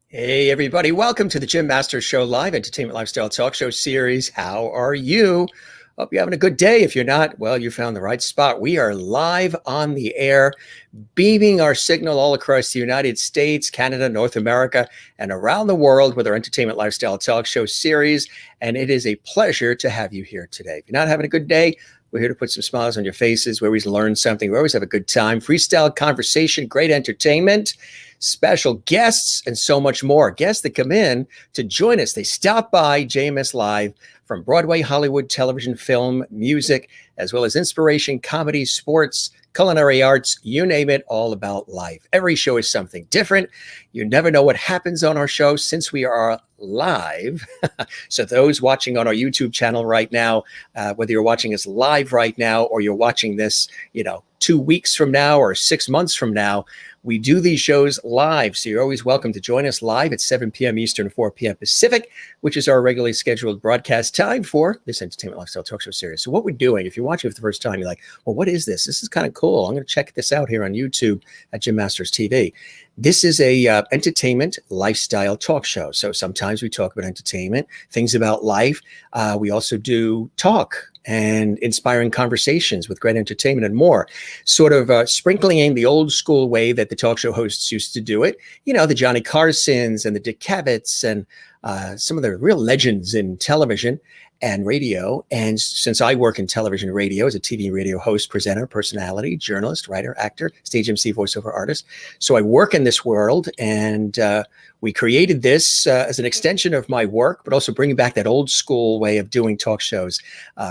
Hey, everybody. Welcome to the Jim Masters Show Live Entertainment Lifestyle Talk Show Series. How are you? Hope you're having a good day. If you're not, well, you found the right spot. We are live on the air, beaming our signal all across the United States, Canada, North America, and around the world with our Entertainment Lifestyle Talk Show Series. And it is a pleasure to have you here today. If you're not having a good day, we're here to put some smiles on your faces. We always learn something. We always have a good time. Freestyle conversation, great entertainment, special guests, and so much more. Guests that come in to join us. They stop by JMS Live from Broadway, Hollywood, television, film, music, as well as inspiration, comedy, sports, culinary arts, you name it, all about life. Every show is something different. You never know what happens on our show since we are live. So those watching on our YouTube channel right now, whether you're watching us live right now or you're watching this, 2 weeks from now or 6 months from now, we do these shows live. So you're always welcome to join us live at 7 p.m. Eastern, 4 p.m. Pacific, which is our regularly scheduled broadcast time for this Entertainment Lifestyle Talk Show series. So what we're doing, if you're watching for the first time, you're like, well, what is this? This is kind of cool. I'm going to check this out here on YouTube at Jim Masters TV. This is a entertainment lifestyle talk show. So sometimes we talk about entertainment, things about life. We also do talk and inspiring conversations with great entertainment and more, sort of sprinkling in the old school way that the talk show hosts used to do it. The Johnny Carsons and the Dick Cabots and some of the real legends in television and radio. And since I work in television and radio as a TV and radio host, presenter, personality, journalist, writer, actor, stage MC, voiceover artist. So I work in this world, and we created this as an extension of my work, but also bringing back that old school way of doing talk shows,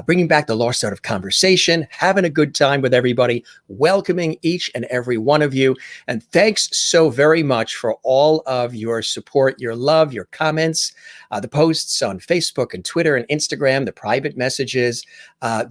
bringing back the lost art of conversation, having a good time with everybody, welcoming each and every one of you. And thanks so very much for all of your support, your love, your comments, the posts on Facebook and Twitter and Instagram, the private messages.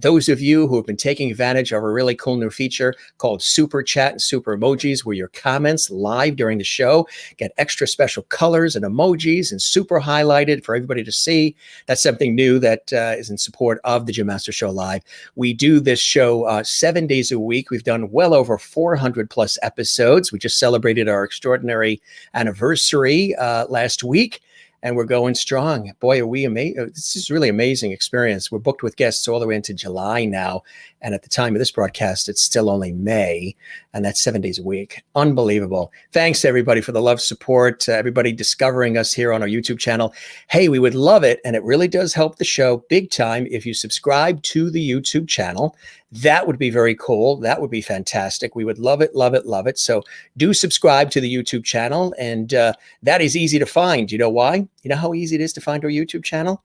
Those of you who have been taking advantage of a really cool new feature called Super Chat and Super Emojis, where your comments live during the show get extra special colors and emojis and super highlighted for everybody to see. That's something new that is in support of the Jim Masters Show Live. We do this show 7 days a week. We've done well over 400 plus episodes. We just celebrated our extraordinary anniversary last week. And we're going strong. Boy, are we amazing. This is really amazing experience. We're booked with guests all the way into July now. And at the time of this broadcast, it's still only May. And that's 7 days a week. Unbelievable. Thanks, everybody, for the love, support, everybody discovering us here on our YouTube channel. Hey, we would love it. And it really does help the show big time if you subscribe to the YouTube channel. That would be very cool. That would be fantastic. We would love it, love it, love it. So do subscribe to the YouTube channel. And that is easy to find. You know why? You know how easy it is to find our YouTube channel?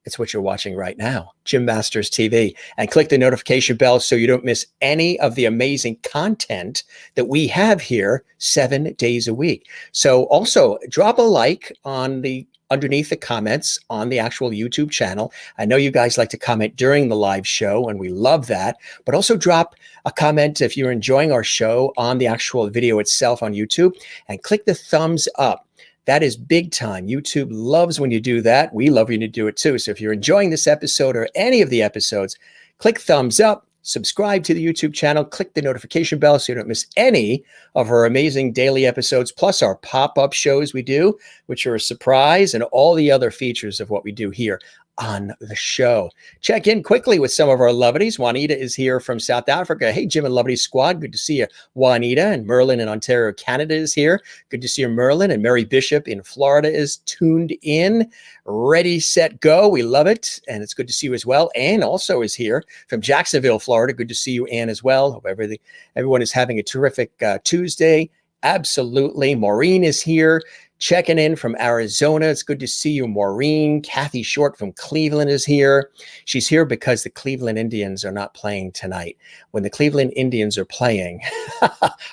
It's what you're watching right now, Jim Masters TV. And click the notification bell so you don't miss any of the amazing content that we have here 7 days a week. So also drop a like on underneath the comments on the actual YouTube channel. I know you guys like to comment during the live show, and we love that. But also drop a comment if you're enjoying our show on the actual video itself on YouTube, and click the thumbs up. That is big time. YouTube loves when you do that. We love when you do it too. So if you're enjoying this episode or any of the episodes, click thumbs up, subscribe to the YouTube channel, click the notification bell so you don't miss any of our amazing daily episodes, plus our pop-up shows we do, which are a surprise, and all the other features of what we do here on the show. Check in quickly with some of our lovelies. Juanita is here from South Africa. Hey, Jim and Lovely Squad. Good to see you, Juanita. And Merlin in Ontario, Canada is here. Good to see you, Merlin. And Mary Bishop in Florida is tuned in. Ready, set, go. We love it. And it's good to see you as well. Anne also is here from Jacksonville, Florida. Good to see you, Anne, as well. Hope everyone is having a terrific Tuesday. Absolutely. Maureen is here. Checking in from Arizona. It's good to see you, Maureen. Kathy Short from Cleveland is here. She's here because the Cleveland Indians are not playing tonight. When the Cleveland Indians are playing,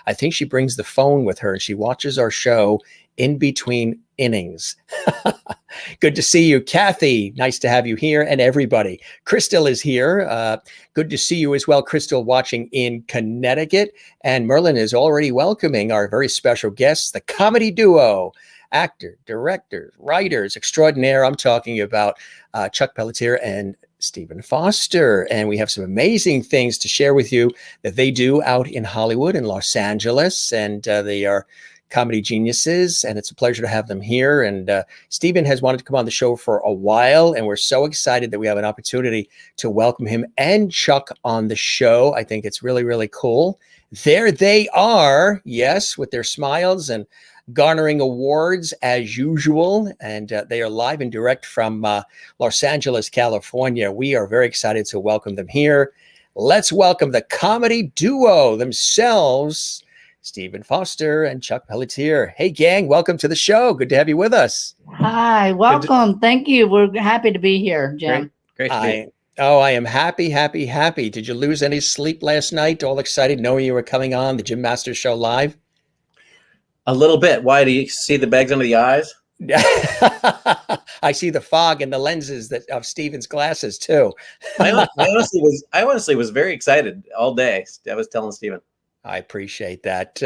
I think she brings the phone with her and she watches our show in between innings. Good to see you, Kathy. Nice to have you here, and everybody. Crystal is here. Good to see you as well, Crystal, watching in Connecticut. And Merlin is already welcoming our very special guests, the comedy duo, actor, director, writers extraordinaire. I'm talking about Chuck Pelletier and Stephen Foster. And we have some amazing things to share with you that they do out in Hollywood and Los Angeles. And they are comedy geniuses, and it's a pleasure to have them here. And Stephen has wanted to come on the show for a while, and we're so excited that we have an opportunity to welcome him and Chuck on the show. I think it's really, really cool. There they are, yes, with their smiles and garnering awards as usual. And they are live and direct from Los Angeles, California. We are very excited to welcome them here. Let's welcome the comedy duo themselves, Stephen Foster and Chuck Pelletier. Hey, gang, welcome to the show. Good to have you with us. Hi, welcome. Thank you. We're happy to be here, Jim. Great to be here. I am happy. Did you lose any sleep last night? All excited knowing you were coming on the Jim Masters Show live? A little bit. Why? Do you see the bags under the eyes? I see the fog and the lenses of Stephen's glasses too. I honestly was very excited all day. I was telling Stephen. I appreciate that.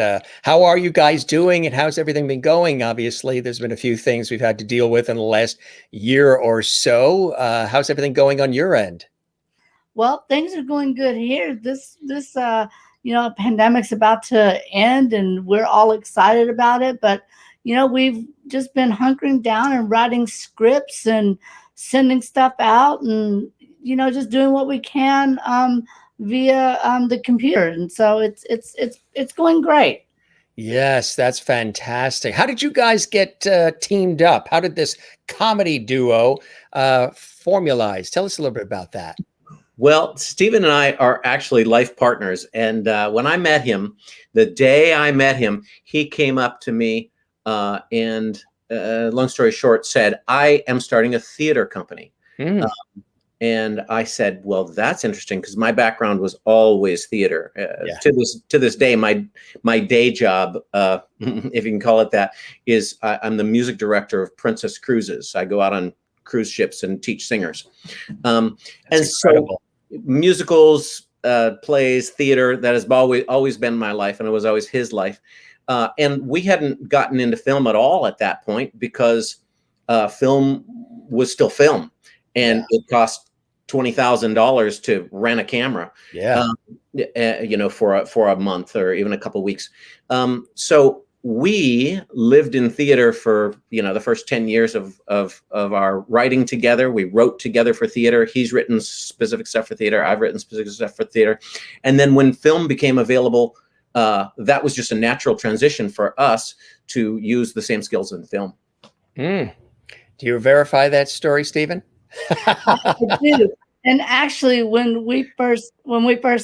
How are you guys doing, and how's everything been going? Obviously, there's been a few things we've had to deal with in the last year or so. How's everything going on your end? Well, things are going good here. This pandemic's about to end, and we're all excited about it. But we've just been hunkering down and writing scripts and sending stuff out, and just doing what we can via the computer, and so it's going great. Yes, that's fantastic. How did you guys get teamed up? How did this comedy duo formalize? Tell us a little bit about that. Well, Stephen and I are actually life partners, and when I met him, the day I met him, he came up to me and long story short, said, "I am starting a theater company." And I said, "Well, that's interesting," because my background was always theater. To this day, my day job, if you can call it that, is I'm the music director of Princess Cruises. I go out on cruise ships and teach singers. And incredible. So musicals, plays, theater, that has always been my life, and it was always his life. And we hadn't gotten into film at all at that point because film was still film, and it cost $20,000 to rent a camera, for a month or even a couple of weeks. So we lived in theater for, the first 10 years of our writing together. We wrote together for theater. He's written specific stuff for theater. I've written specific stuff for theater. And then when film became available, that was just a natural transition for us to use the same skills in film. Do you verify that story, Stephen? I do. And actually, when we first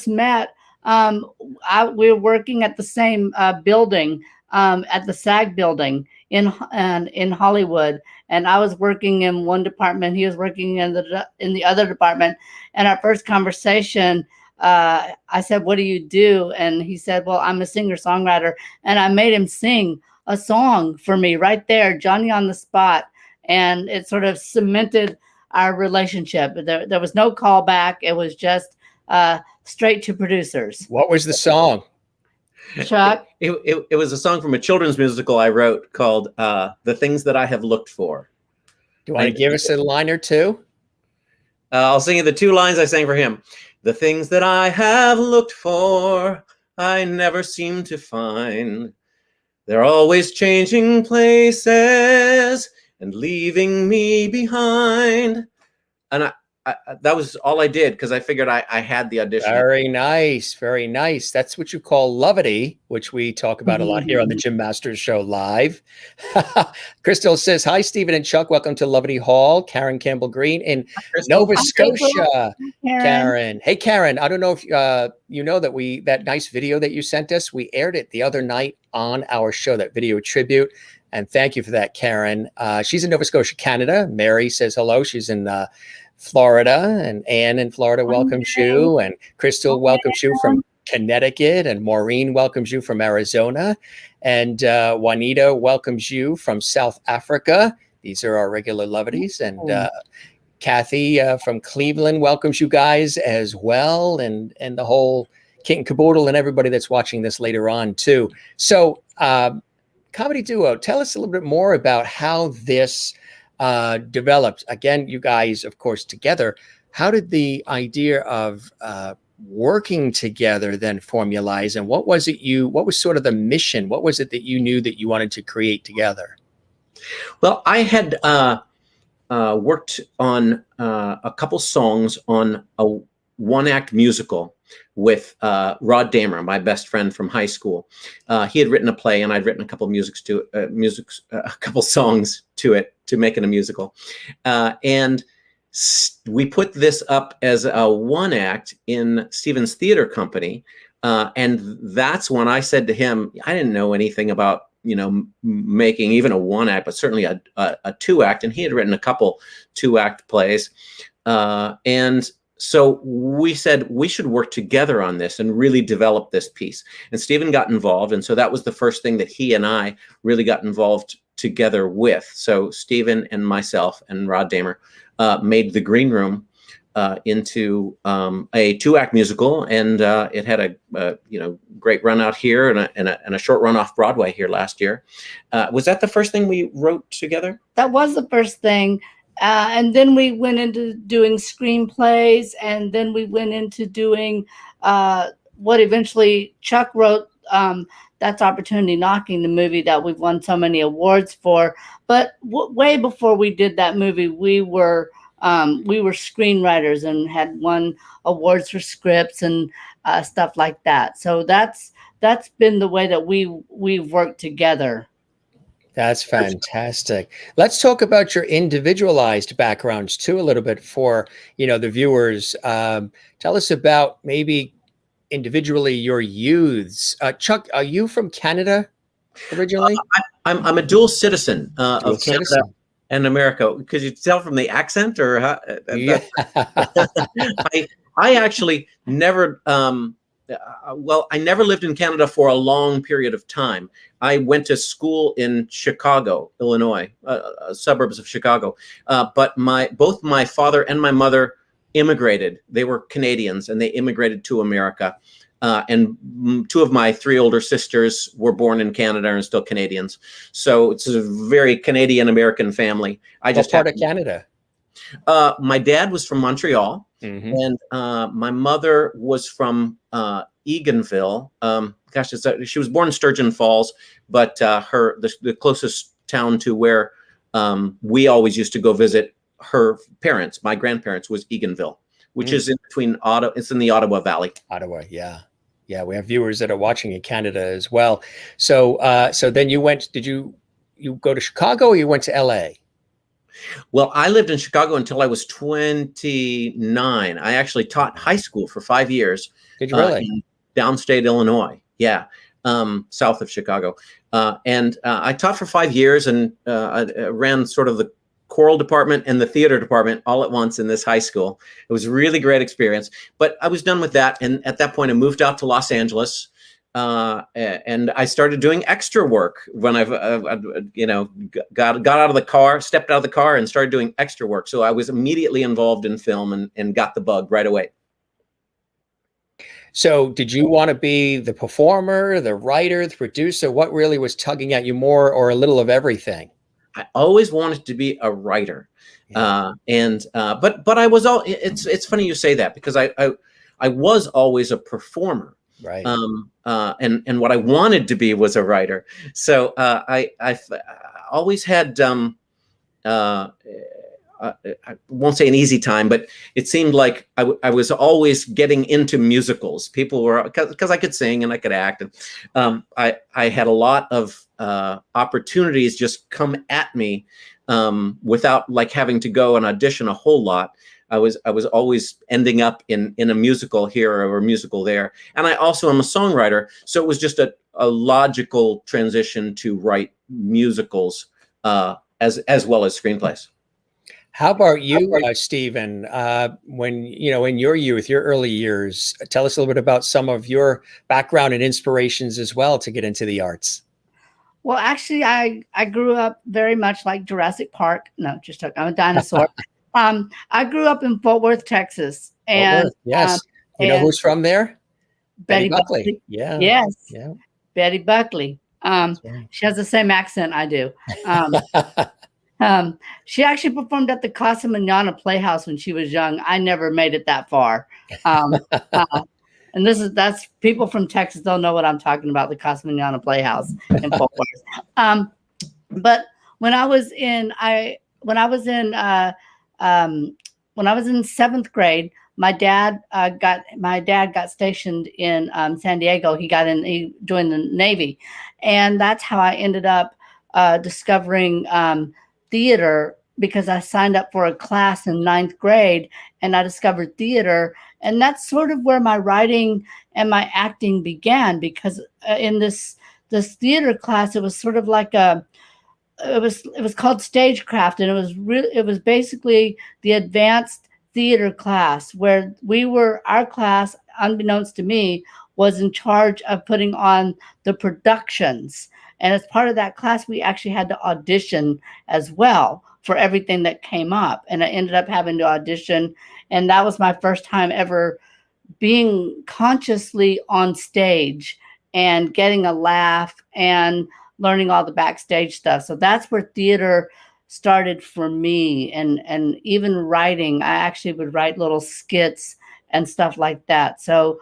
met, we were working at the same building, at the SAG building in Hollywood, and I was working in one department. He was working in the other department. And our first conversation, I said, "What do you do?" And he said, "Well, I'm a singer-songwriter." And I made him sing a song for me right there, Johnny on the spot, and it sort of cemented our relationship. There was no callback. It was just straight to producers. What was the song? Chuck? It was a song from a children's musical I wrote called "The Things That I Have Looked For." Do you want to give us a line or two? I'll sing you the two lines I sang for him. "The things that I have looked for, I never seem to find. They're always changing places and leaving me behind. and that was all I did because I figured I had the audition. Very nice. Very nice. That's what you call levity, which we talk about a lot here on the Jim Masters Show live. Crystal says, hi, Stephen and Chuck. Welcome to Levity Hall. Karen Campbell Green in Nova Scotia. Karen. Hey, Karen. I don't know if you know that that nice video that you sent us, we aired it the other night on our show, that video tribute. And thank you for that, Karen. She's in Nova Scotia, Canada. Mary says hello. She's in Florida, and Anne in Florida welcomes you, and Crystal welcomes you from Connecticut, and Maureen welcomes you from Arizona, and Juanita welcomes you from South Africa. These are our regular levities, and Kathy from Cleveland welcomes you guys as well, and the whole kit and caboodle, and everybody that's watching this later on too. So Comedy Duo, tell us a little bit more about how this developed. Again, you guys, of course, together. How did the idea of working together then formalize, and what was sort of the mission? What was it that you knew that you wanted to create together? Well, I had worked on a couple songs on a one-act musical with Rod Damer, my best friend from high school. He had written a play, and I'd written a couple a couple songs to it to make it a musical. And we put this up as a one act in Stephen's theater company. And that's when I said to him, I didn't know anything about, making even a one act, but certainly a two act. And he had written a couple 2-act plays. And so we said we should work together on this and really develop this piece. And Stephen got involved. And so that was the first thing that he and I really got involved together with. So Stephen and myself and Rod Damer made The Green Room into a 2-act musical. And it had a great run out here and a short run off Broadway here last year. Was that the first thing we wrote together? That was the first thing. And then we went into doing screenplays, and then we went into doing what eventually Chuck wrote, That's Opportunity Knocking, the movie that we've won so many awards for. But way before we did that movie, we were screenwriters and had won awards for scripts and stuff like that. So that's been the way that we've worked together. That's fantastic. Let's talk about your individualized backgrounds too a little bit for the viewers. Tell us about maybe individually your youths. Chuck, are you from Canada originally? I'm a dual citizen of Canada and America. Could you tell from the accent, or how? Yeah. I actually never. I never lived in Canada for a long period of time. I went to school in Chicago, Illinois, suburbs of Chicago. But both my father and my mother immigrated. They were Canadians, and they immigrated to America. And 2 of my 3 older sisters were born in Canada and still Canadians. So it's a very Canadian-American family. What part of Canada? My dad was from Montreal. Mm-hmm. And my mother was from Eganville. She was born in Sturgeon Falls, but the closest town to where we always used to go visit her parents, my grandparents, was Eganville, which is in between Ottawa. It's in the Ottawa Valley. Ottawa, yeah. Yeah, we have viewers that are watching in Canada as well. So then you went, did you go to Chicago, or you went to LA? Well, I lived in Chicago until I was 29. I actually taught high school for 5 years. Did you really? In downstate Illinois. Yeah. South of Chicago. And I taught for 5 years, and I ran sort of the choral department and the theater department all at once in this high school. It was a really great experience, but I was done with that. And at that point I moved out to Los Angeles. And I started doing extra work when I've got out of the car, stepped out of the car, and started doing extra work. So I was immediately involved in film and got the bug right away. So did you want to be the performer, the writer, the producer? What really was tugging at you more, or a little of everything? I always wanted to be a writer. Yeah. But I was it's funny you say that, because I was always a performer. Right. And what I wanted to be was a writer. So I always had I won't say an easy time, but it seemed like I was always getting into musicals. People were, because I could sing and I could act. And I had a lot of opportunities just come at me without like having to go and audition a whole lot. I was always ending up in a musical here or a musical there. And I also am a songwriter. So it was just a logical transition to write musicals as well as screenplays. How about you, Stephen? When, in your youth, your early years, tell us a little bit about some of your background and inspirations as well to get into the arts. Well, actually, I grew up very much like Jurassic Park. No, just joking. I'm a dinosaur. I grew up in Fort Worth, Texas, and Fort Worth, yes, you know who's from there? Betty Buckley. Yeah, yes, yeah, Betty Buckley. right. She has the same accent I do. She actually performed at the Casa Manana Playhouse when she was young. I never made it that far. And that's people from Texas don't know what I'm talking about, the Casa Manana Playhouse in Fort Worth. But when I was in seventh grade, my dad got stationed in San Diego. He joined the Navy, and that's how I ended up discovering theater, because I signed up for a class in ninth grade and I discovered theater. And that's sort of where my writing and my acting began, because in this theater class, it was sort of like it was called stagecraft, and it was basically the advanced theater class, where our class, unbeknownst to me, was in charge of putting on the productions. And as part of that class, we actually had to audition as well for everything that came up. And I ended up having to audition. And that was my first time ever being consciously on stage and getting a laugh and learning all the backstage stuff. So that's where theater started for me. And even writing, I actually would write little skits and stuff like that. So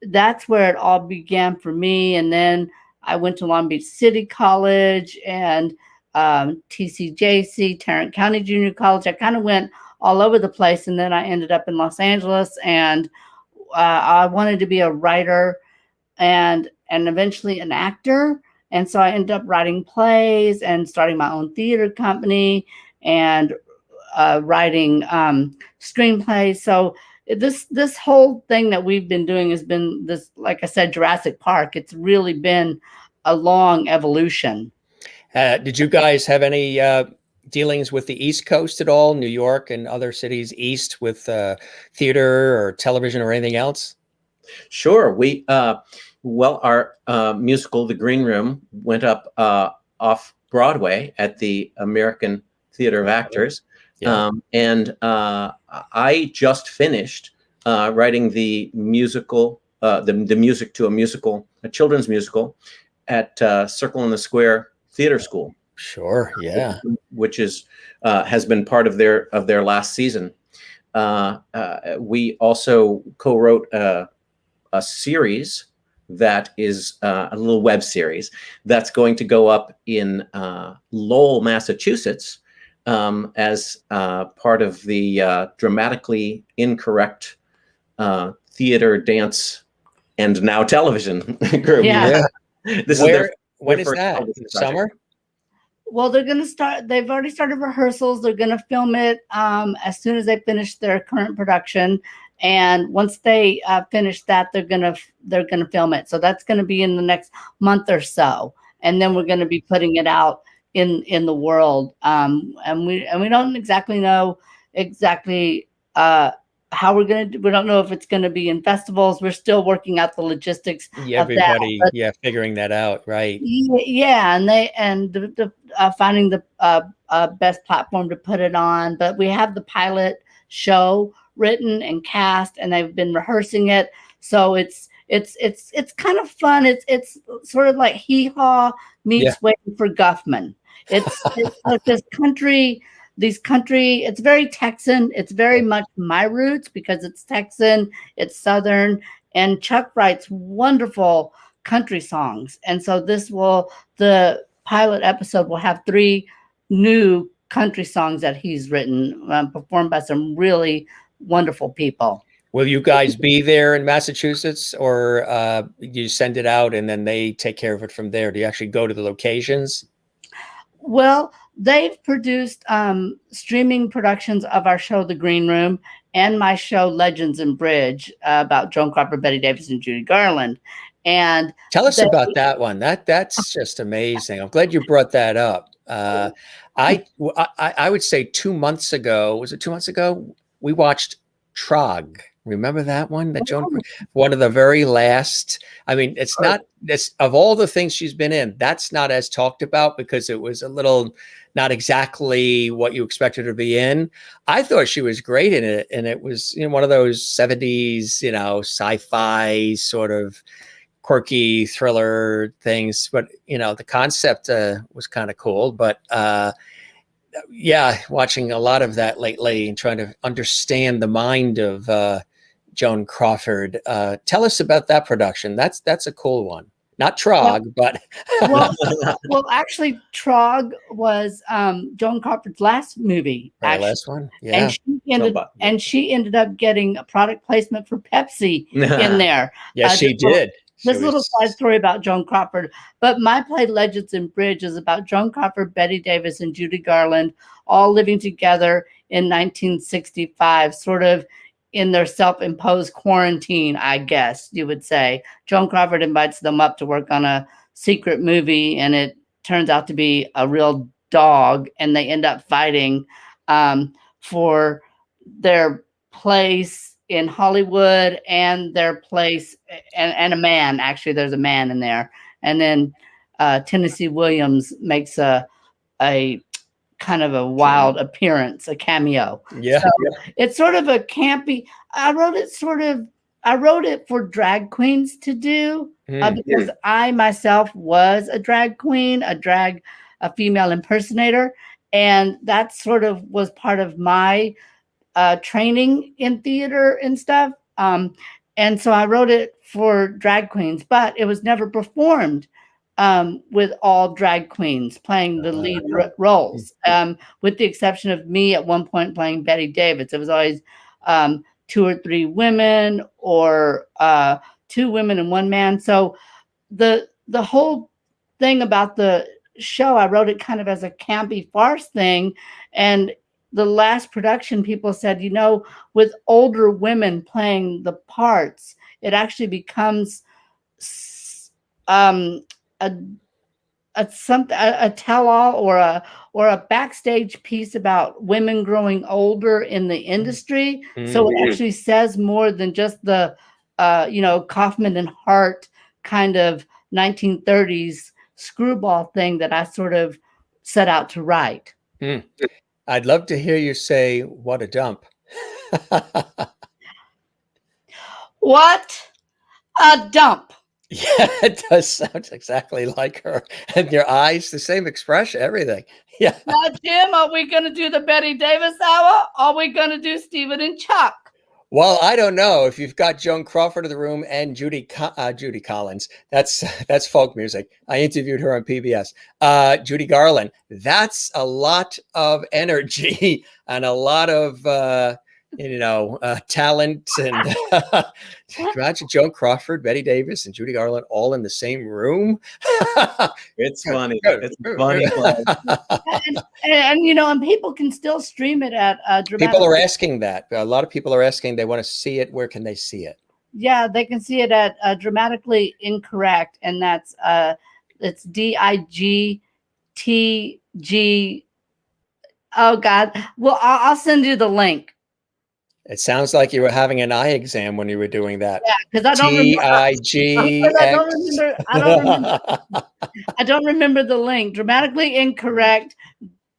that's where it all began for me. And then I went to Long Beach City College and TCJC, Tarrant County Junior College. I kind of went all over the place. And then I ended up in Los Angeles, and I wanted to be a writer and eventually an actor. And so I ended up writing plays and starting my own theater company and writing screenplays. So this whole thing that we've been doing has been this, like I said, Jurassic Park. It's really been a long evolution. Did you guys have any dealings with the East Coast at all, New York and other cities east, with theater or television or anything else? Sure. Our musical, The Green Room, went up off Broadway at the American Theater of Actors. Yeah. And I just finished writing the musical, the music to a children's musical at Circle in the Square Theater School. Sure, yeah. Which has been part of their last season. We also co-wrote a series that is a little web series that's going to go up in Lowell, Massachusetts, as part of the Dramatically Incorrect Theater, Dance, and Now Television group. Yeah. When is that? In the summer? Well, they're going to start. They've already started rehearsals. They're going to film it as soon as they finish their current production. And once they finish that, they're gonna film it. So that's going to be in the next month or so, and then we're going to be putting it out in the world. And we don't exactly know how we're going to. We don't know if it's going to be in festivals. We're still working out the logistics. Yeah, everybody, of that, figuring that out, right? Yeah, and the finding the best platform to put it on. But we have the pilot show written and cast, and they've been rehearsing it. So it's kind of fun. It's sort of like Hee Haw meets Waiting for Guffman. It's like this country. It's very Texan. It's very much my roots because it's Texan, it's Southern, and Chuck writes wonderful country songs. And so the pilot episode will have 3 new country songs that he's written, performed by some really wonderful people. Will you guys be there in Massachusetts, or you send it out and then they take care of it from there? Do you actually go to the locations? Well, they've produced streaming productions of our show, The Green Room, and my show, Legends and Bridge, about Joan Crawford, Betty Davis, and Judy Garland. And tell us about that one. That's just amazing. I'm glad you brought that up. I would say 2 months ago, was it 2 months ago? We watched Trog. Remember that one? That Joan, one of the very last. I mean, it's not this of all the things she's been in. That's not as talked about because it was a little not exactly what you expected her to be in. I thought she was great in it, and it was one of those 70s, sci-fi sort of quirky thriller things. But the concept was kind of cool. But yeah, watching a lot of that lately and trying to understand the mind of Joan Crawford. Tell us about that production. That's a cool one. Not Trog, but well, actually, Trog was Joan Crawford's last movie. Last one, yeah. And she ended up getting a product placement for Pepsi in there. Yes, she did. This little side story about Joan Crawford. But my play Legends and Bridge is about Joan Crawford, Betty Davis, and Judy Garland all living together in 1965, sort of in their self-imposed quarantine, I guess you would say. Joan Crawford invites them up to work on a secret movie, and it turns out to be a real dog, and they end up fighting for their place in Hollywood and their place and a man. Actually, there's a man in there. And then Tennessee Williams makes a kind of a wild appearance, a cameo. Yeah. So it's sort of a campy. I wrote it for drag queens to do because I myself was a drag queen, a female impersonator. And that sort of was part of my training in theater and stuff. And so I wrote it for drag queens, but it was never performed with all drag queens playing the lead roles, with the exception of me at one point playing Betty Davis. It was always 2 or 3 women or 2 women and 1 man. So the whole thing about the show, I wrote it kind of as a campy farce thing. And the last production, people said, with older women playing the parts, it actually becomes a tell-all or a backstage piece about women growing older in the industry. So it actually says more than just the Kaufman and Hart kind of 1930s screwball thing that I sort of set out to write. I'd love to hear you say, "What a dump." What a dump. Yeah, it does sound exactly like her. And your eyes, the same expression, everything. Yeah. Now, Jim, are we going to do the Betty Davis hour? Or are we going to do Stephen and Chuck? Well, I don't know if you've got Joan Crawford in the room and Judy Collins. That's folk music. I interviewed her on PBS. Judy Garland. That's a lot of energy and a lot of talent. And imagine Joan Crawford, Betty Davis, and Judy Garland all in the same room. It's funny. It's funny. And people can still stream it at People are asking that. A lot of people are asking. They want to see it. Where can they see it? Yeah, they can see it at Dramatically Incorrect, and that's it's DIGTG. Oh God! Well, I'll send you the link. It sounds like you were having an eye exam when you were doing that. Yeah, because I don't remember. I don't remember the link. Dramatically Incorrect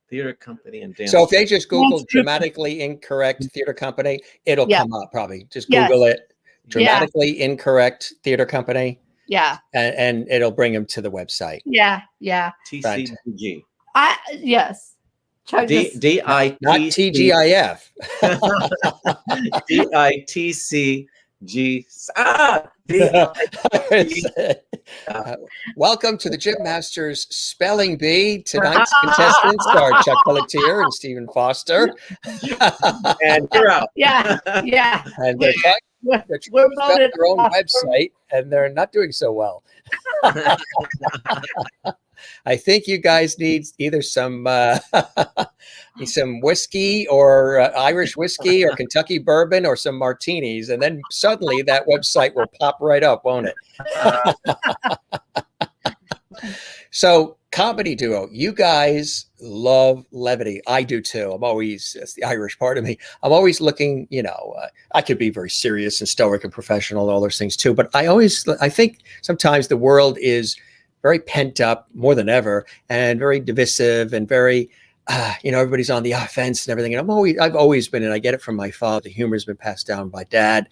Theater company and dance. So if they just Google Dramatically Incorrect Theater Company, it'll come up probably. Just Google it. Dramatically Incorrect Theater Company. Yeah. And it'll bring them to the website. Yeah. Yeah. TCG. Yes. D-I-T-C. Not TGIF. DITC G. D. Welcome to the Gym Masters Spelling Bee. Tonight's contestants are Chuck Pelletier and Stephen Foster. And you're out. Yeah, yeah. And they're trying We're to spell voted their own off. website, and they're not doing so well. I think you guys need either some whiskey or Irish whiskey or Kentucky bourbon or some martinis, and then suddenly that website will pop right up, won't it? So, comedy duo, you guys love levity. I do too. I'm always, that's the Irish part of me. I'm always looking, I could be very serious and stoic and professional and all those things too. But I think sometimes the world is very pent up more than ever and very divisive and very, everybody's on the offense and everything. And I've always been, and I get it from my father, the humor has been passed down by dad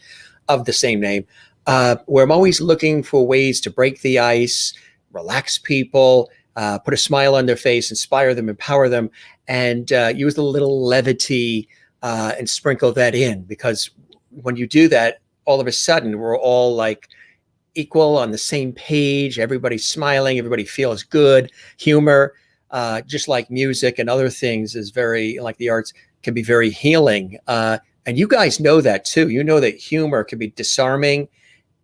of the same name, where I'm always looking for ways to break the ice, relax people, put a smile on their face, inspire them, empower them, and use a little levity and sprinkle that in. Because when you do that, all of a sudden, we're all like equal on the same page. Everybody's smiling. Everybody feels good. Humor, just like music and other things, is very, like the arts, can be very healing. And you guys know that too. You know that humor can be disarming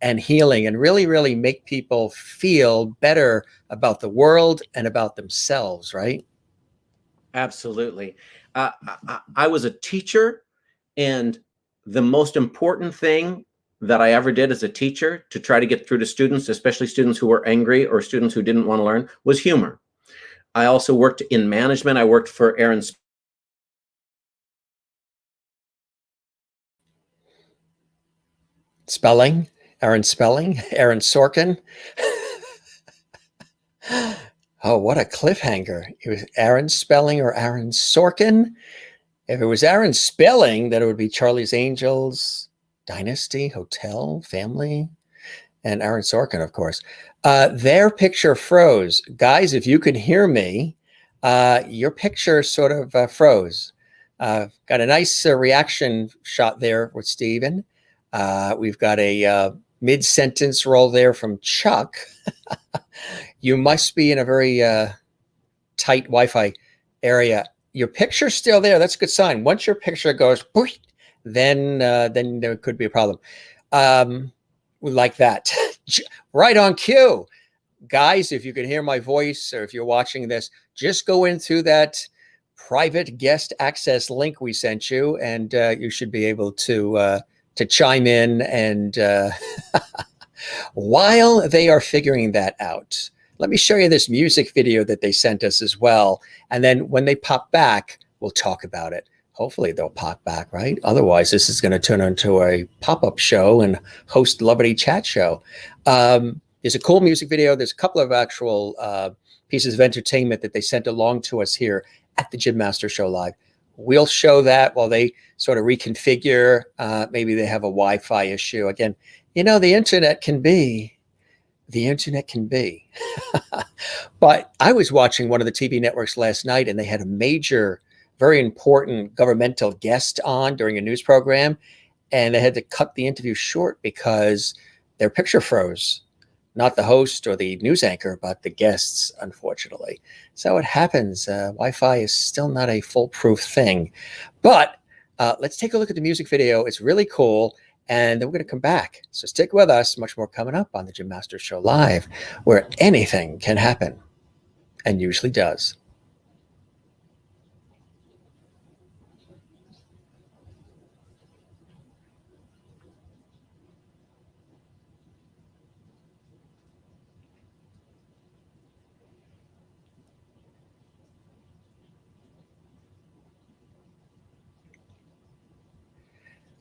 and healing and really, really make people feel better about the world and about themselves, right? Absolutely. I was a teacher, and the most important thing that I ever did as a teacher to try to get through to students, especially students who were angry or students who didn't want to learn, was humor. I also worked in management. I worked for Aaron Spelling, Aaron Sorkin. Oh, what a cliffhanger. It was Aaron Spelling or Aaron Sorkin. If it was Aaron Spelling, then it would be Charlie's Angels, Dynasty, Hotel, Family, and Aaron Sorkin, of course. Their picture froze. Guys, if you could hear me, your picture sort of froze. Got a nice reaction shot there with Stephen. We've got a mid-sentence roll there from Chuck. You must be in a very tight Wi-Fi area. Your picture's still there. That's a good sign. Once your picture goes, then there could be a problem. Like that. Right on cue. Guys, if you can hear my voice or if you're watching this, just go into that private guest access link we sent you, and you should be able to chime in. And while they are figuring that out, let me show you this music video that they sent us as well. And then when they pop back, we'll talk about it. Hopefully they'll pop back, right? Otherwise, this is going to turn into a pop-up show and host levity chat show. There's a cool music video. There's a couple of actual pieces of entertainment that they sent along to us here at the Gym Master Show Live. We'll show that while they sort of reconfigure. Maybe they have a Wi-Fi issue. Again, the internet can be. But I was watching one of the TV networks last night, and they had a major, very important governmental guest on during a news program, and they had to cut the interview short because their picture froze. Not the host or the news anchor, but the guests, unfortunately. So it happens. Wi-Fi is still not a foolproof thing. But let's take a look at the music video. It's really cool. And then we're going to come back. So stick with us. Much more coming up on the Gym Master Show Live, where anything can happen, and usually does.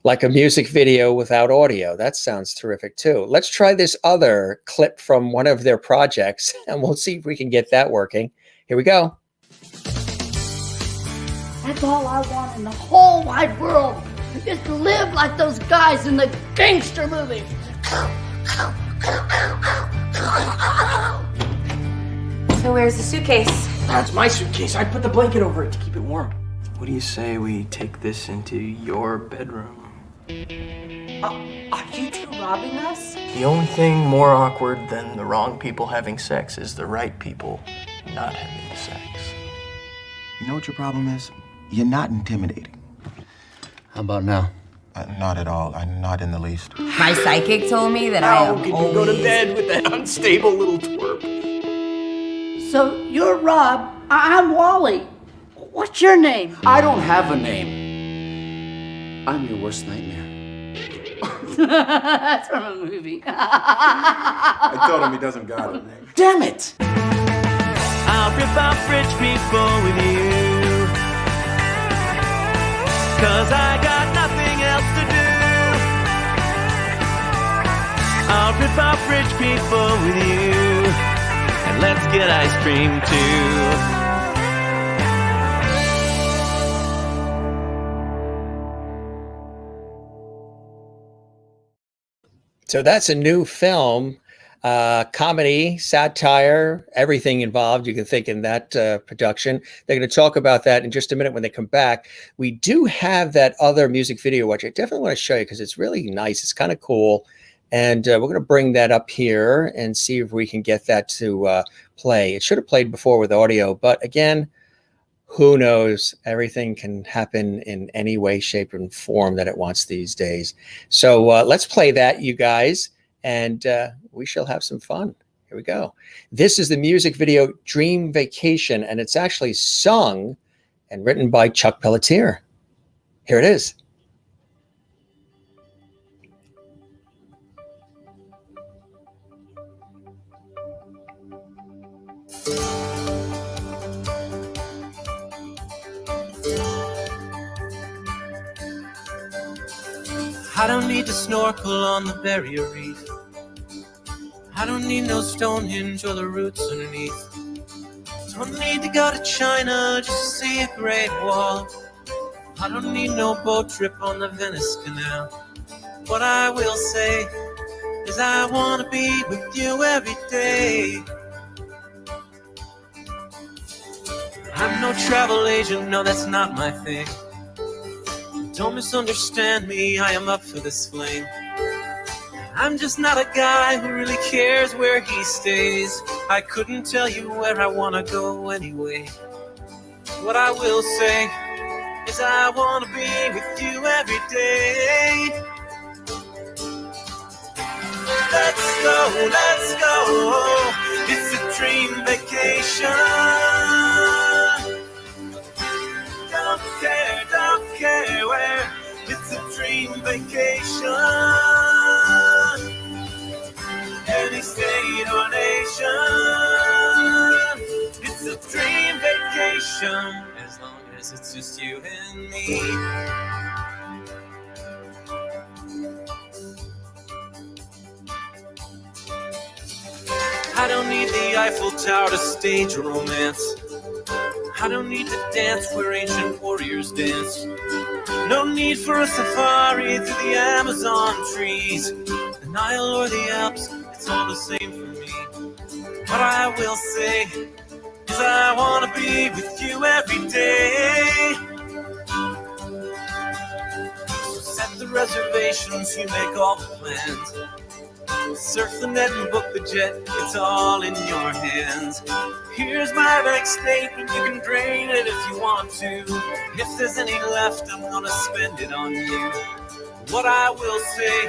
Like a music video without audio. That sounds terrific too. Let's try this other clip from one of their projects, and we'll see if we can get that working. Here we go. That's all I want in the whole wide world, is to live like those guys in the gangster movies. So where's the suitcase? That's my suitcase. I put the blanket over it to keep it warm. What do you say we take this into your bedroom? Are you two robbing us? The only thing more awkward than the wrong people having sex is the right people not having sex. You know what your problem is? You're not intimidating. How about now? Not at all. Not in the least. My psychic told me that I am Can always... you go to bed with that unstable little twerp? So you're Rob. I'm Wally. What's your name? I don't have a name. I'm your worst nightmare. That's from a movie. I told him he doesn't got it. Damn it! I'll rip off rich people with you, 'cause I got nothing else to do. I'll rip off rich people with you, and let's get ice cream too. So that's a new film, comedy, satire, everything involved. You can think in that production. They're going to talk about that in just a minute when they come back. We do have that other music video, which I definitely want to show you because it's really nice. It's kind of cool. And we're going to bring that up here and see if we can get that to play. It should have played before with audio, but again, who knows? Everything can happen in any way, shape, and form that it wants these days. So let's play that, you guys, and we shall have some fun. Here we go. This is the music video Dream Vacation, and it's actually sung and written by Chuck Pelletier. Here it is. I don't need to snorkel on the barrier reef. I don't need no Stonehenge or the roots underneath. Don't need to go to China just to see a Great Wall. I don't need no boat trip on the Venice Canal. What I will say is I want to be with you every day. I'm no travel agent, no, that's not my thing. Don't misunderstand me, I am up for this fling. I'm just not a guy who really cares where he stays. I couldn't tell you where I want to go anyway. What I will say is I want to be with you every day. Let's go, it's a dream vacation. Don't care where, it's a dream vacation. Any state or nation, it's a dream vacation. As long as it's just you and me. I don't need the Eiffel Tower to stage a romance. I don't need to dance where ancient warriors dance. No need for a safari through the Amazon trees. The Nile or the Alps, it's all the same for me. What I will say is I want to be with you every day. So set the reservations, you make all the plans. Surf the net and book the jet, it's all in your hands. Here's my bank statement, you can drain it if you want to. If there's any left, I'm gonna spend it on you. What I will say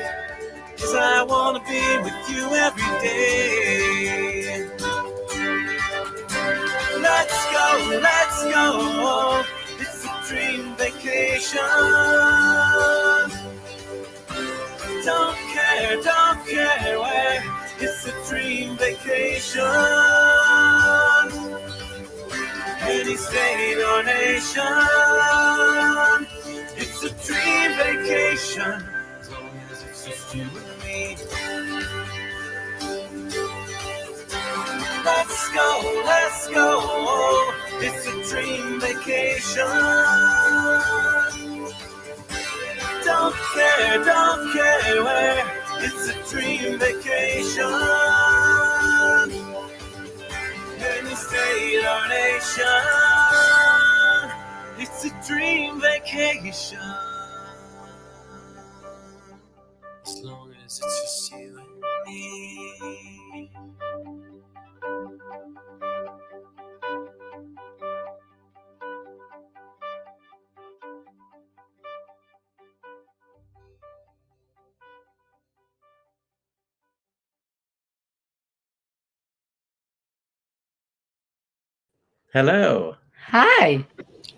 is I wanna be with you every day. Let's go, it's a dream vacation. Don't care where, it's a dream vacation. Any state or nation, it's a dream vacation. As long as it's just you and me. Let's go, it's a dream vacation. Don't care where, it's a dream vacation. Any state or nation, it's a dream vacation. as long as it's just you and me. Hello. Hi.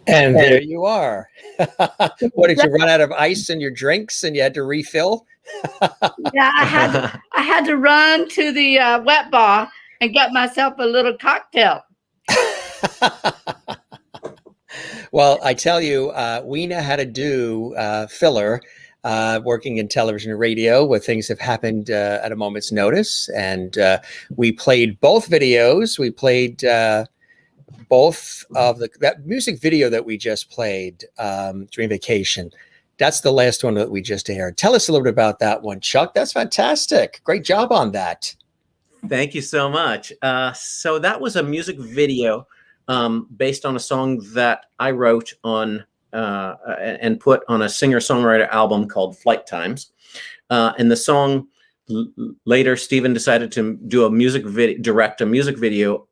And there you are. What, did you run out of ice in your drinks and you had to refill? Yeah, I had to run to the wet bar and get myself a little cocktail. Well, I tell you, we know how to do filler, working in television and radio where things have happened at a moment's notice. And we played both videos. We played both of that music video that we just played, Dream Vacation. That's the last one that we just aired. Tell us a little bit about that one, Chuck. That's fantastic. Great job on that. Thank you so much. So that was a music video based on a song that I wrote on and put on a singer-songwriter album called Flight Times. And the song, later Stephen decided to do a direct a music video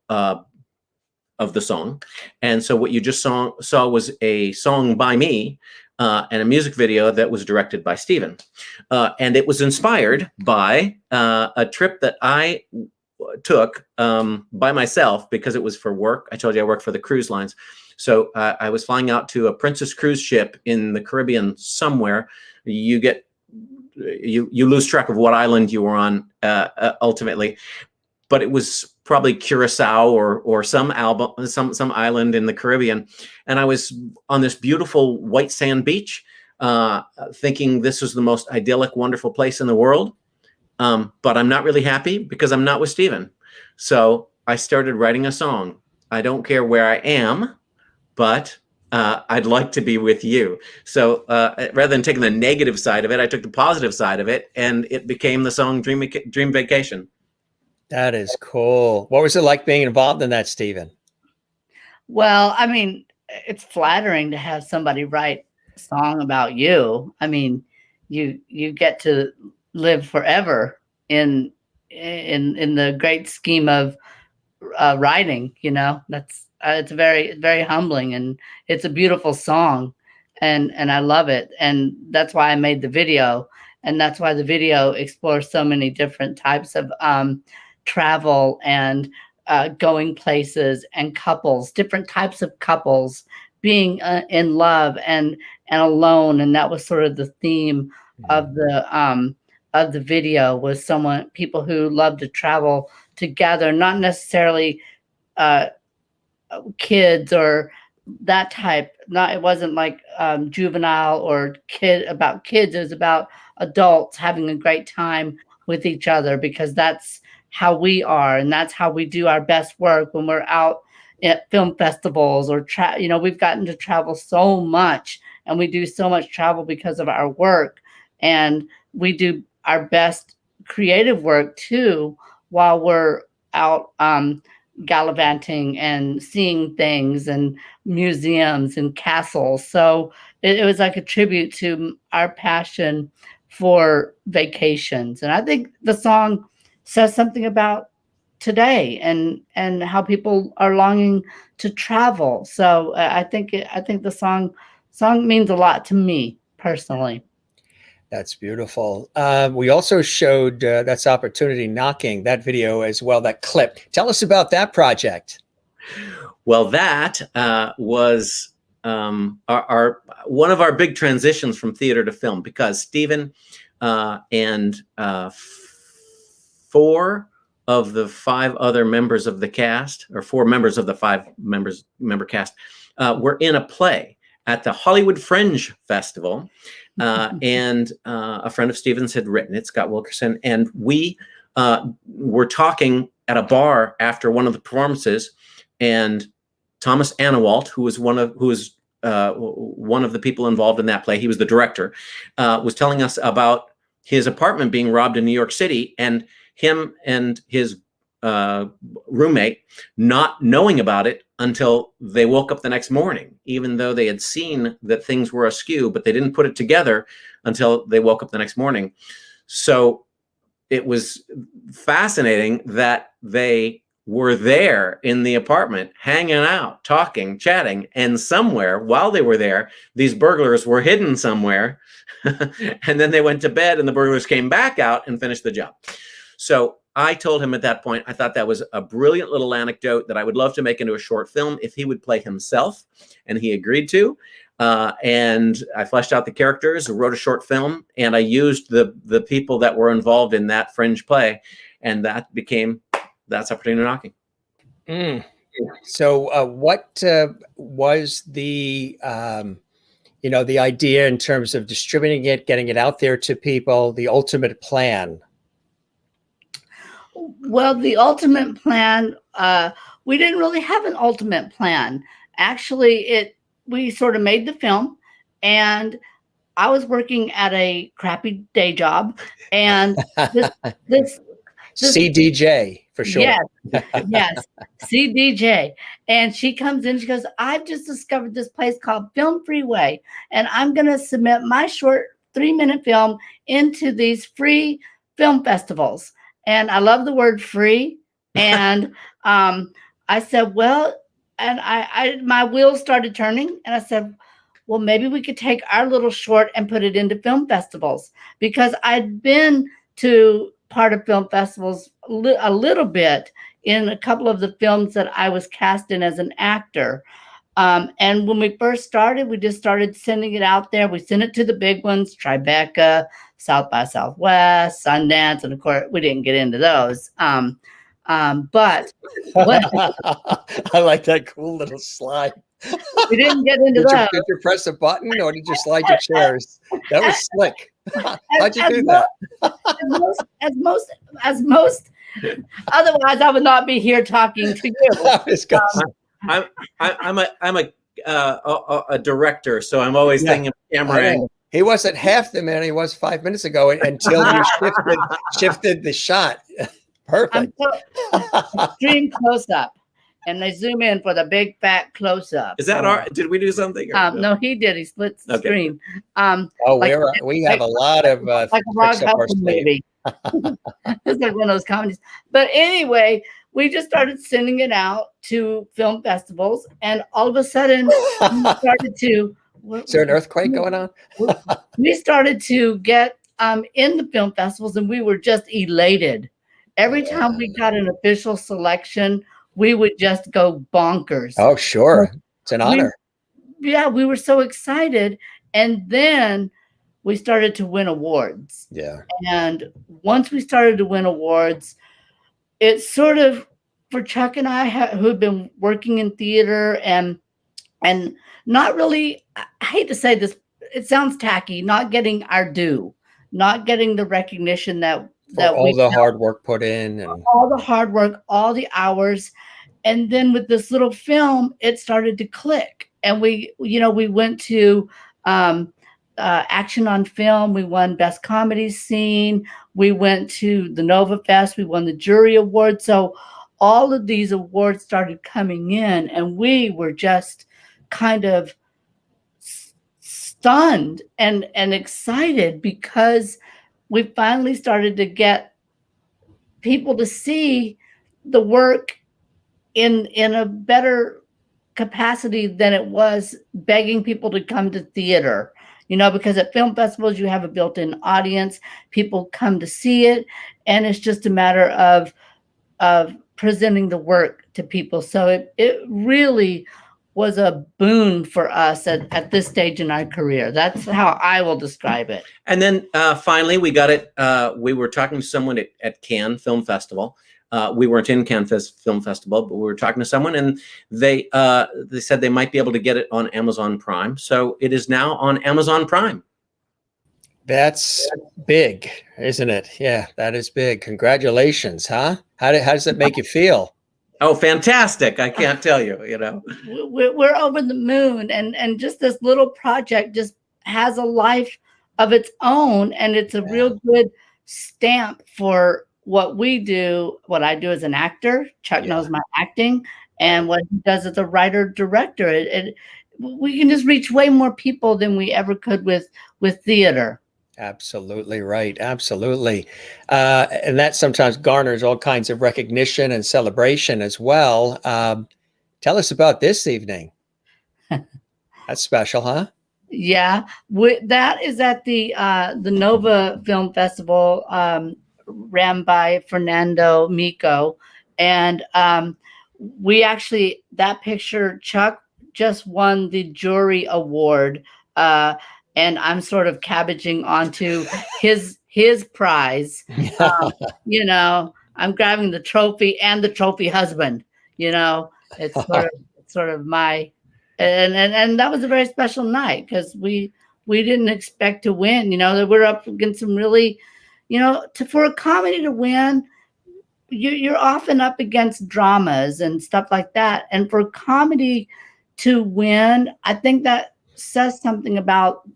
of the song. And so what you just saw was a song by me and a music video that was directed by Stephen. And it was inspired by a trip that I took by myself because it was for work. I told you I work for the cruise lines. So I was flying out to a Princess cruise ship in the Caribbean somewhere. You lose track of what island you were on ultimately, but it was probably Curacao or some island in the Caribbean. And I was on this beautiful white sand beach, thinking this was the most idyllic, wonderful place in the world. But I'm not really happy because I'm not with Stephen. So I started writing a song. I don't care where I am, but I'd like to be with you. So rather than taking the negative side of it, I took the positive side of it, and it became the song Dream Vacation. That is cool. What was it like being involved in that, Stephen? Well, I mean, it's flattering to have somebody write a song about you. I mean, you get to live forever in the great scheme of writing. You know, that's it's very, very humbling, and it's a beautiful song, and I love it, and that's why I made the video, and that's why the video explores so many different types of travel and going places and couples, different types of couples being in love and alone, and that was sort of the theme of the video, was people who love to travel together, not necessarily kids or that type. It wasn't like juvenile or about kids. It was about adults having a great time with each other, because that's how we are, and that's how we do our best work when we're out at film festivals or we've gotten to travel so much, and we do so much travel because of our work, and we do our best creative work too while we're out gallivanting and seeing things and museums and castles. So it was like a tribute to our passion for vacations, and I think the song says something about today and how people are longing to travel. So I think the song means a lot to me personally. That's beautiful. We also showed That's Opportunity Knocking, that video as well, that clip. Tell us about that project. Well, that was our one of our big transitions from theater to film, because Stephen and 4 of the 5 other members of the cast, or 4 members of the 5 member cast, were in a play at the Hollywood Fringe Festival. And a friend of Stephen's had written it, Scott Wilkerson, and we were talking at a bar after one of the performances, and Thomas Annawalt, who was one of the people involved in that play, he was the director, was telling us about his apartment being robbed in New York City, and him and his roommate not knowing about it until they woke up the next morning, even though they had seen that things were askew, but they didn't put it together until they woke up the next morning. So it was fascinating that they were there in the apartment, hanging out, talking, chatting, and somewhere while they were there, these burglars were hidden somewhere. And then they went to bed and the burglars came back out and finished the job. So I told him at that point, I thought that was a brilliant little anecdote that I would love to make into a short film if he would play himself, and he agreed to. And I fleshed out the characters, wrote a short film, and I used the people that were involved in that fringe play, and that became That's Opportunity Knocking. So what was the the idea in terms of distributing it, getting it out there to people, the ultimate plan? Well, the ultimate plan, we didn't really have an ultimate plan. Actually, we sort of made the film, and I was working at a crappy day job, and this CDJ for sure. Yes, CDJ. And she comes in, she goes, I've just discovered this place called Film Freeway, and I'm going to submit my short 3-minute film into these free film festivals. And I love the word free. And I said, well, and my wheels started turning, and I said, well, maybe we could take our little short and put it into film festivals, because I'd been to part of film festivals a little bit in a couple of the films that I was cast in as an actor. And when we first started, we just started sending it out there. We sent it to the big ones, Tribeca, South by Southwest, Sundance, and of course, we didn't get into those. But I like that cool little slide. We didn't get into those. Did you press a button, or did you slide your chairs? That was slick. How'd you do that? As most, otherwise I would not be here talking to you. I'm a director, so I'm always thinking of camera angle. He wasn't half the man he was 5 minutes ago until you shifted the shot. Perfect. Extreme close up, and they zoom in for the big fat close up. Is that did we do something? No, he did. He split the screen. We have a lot of like a Rock Hudson movie. It's like one of those comedies. But anyway, we just started sending it out to film festivals, and all of a sudden we started to. Is there an earthquake going on? We started to get in the film festivals, and we were just elated. Every time we got an official selection, we would just go bonkers. Oh, sure. It's an honor. We were so excited. And then we started to win awards. Yeah. And once we started to win awards, it's sort of, for Chuck and I, who have been working in theater and not really, I hate to say this, it sounds tacky, not getting our due, not getting the recognition that all the hard work put in, and all the hard work, all the hours. And then with this little film, it started to click. And we went to Action on Film. We won Best Comedy Scene. We went to the Nova Fest. We won the Jury Award. So all of these awards started coming in, and we were just kind of stunned and excited, because we finally started to get people to see the work in a better capacity than it was begging people to come to theater. Because at film festivals, you have a built-in audience. People come to see it, and it's just a matter of presenting the work to people. So it really was a boon for us at this stage in our career. That's how I will describe it. And then finally, we got it. We were talking to someone at Cannes Film Festival. We weren't in Cannes Film Festival, but we were talking to someone, and they said they might be able to get it on Amazon Prime. So it is now on Amazon Prime. That's big, isn't it? Yeah, that is big. Congratulations, huh? How does it make you feel? Oh, fantastic. I can't tell you, We're over the moon, and just this little project just has a life of its own, and it's a real good stamp for what we do, what I do as an actor. Chuck knows my acting, and what he does as a writer director. We can just reach way more people than we ever could with theater. Absolutely right. Absolutely. And that sometimes garners all kinds of recognition and celebration as well. Tell us about this evening. That's special, huh? Yeah, that is at the Nova Film Festival, ran by Fernando Mico, and we actually, that picture, Chuck just won the jury award, uh, and I'm sort of cabbaging onto his prize. Um, I'm grabbing the trophy and the trophy husband. It's sort of my, and that was a very special night because we didn't expect to win. That we're up against some really, for a comedy to win, you're often up against dramas and stuff like that. And for comedy to win, I think that says something about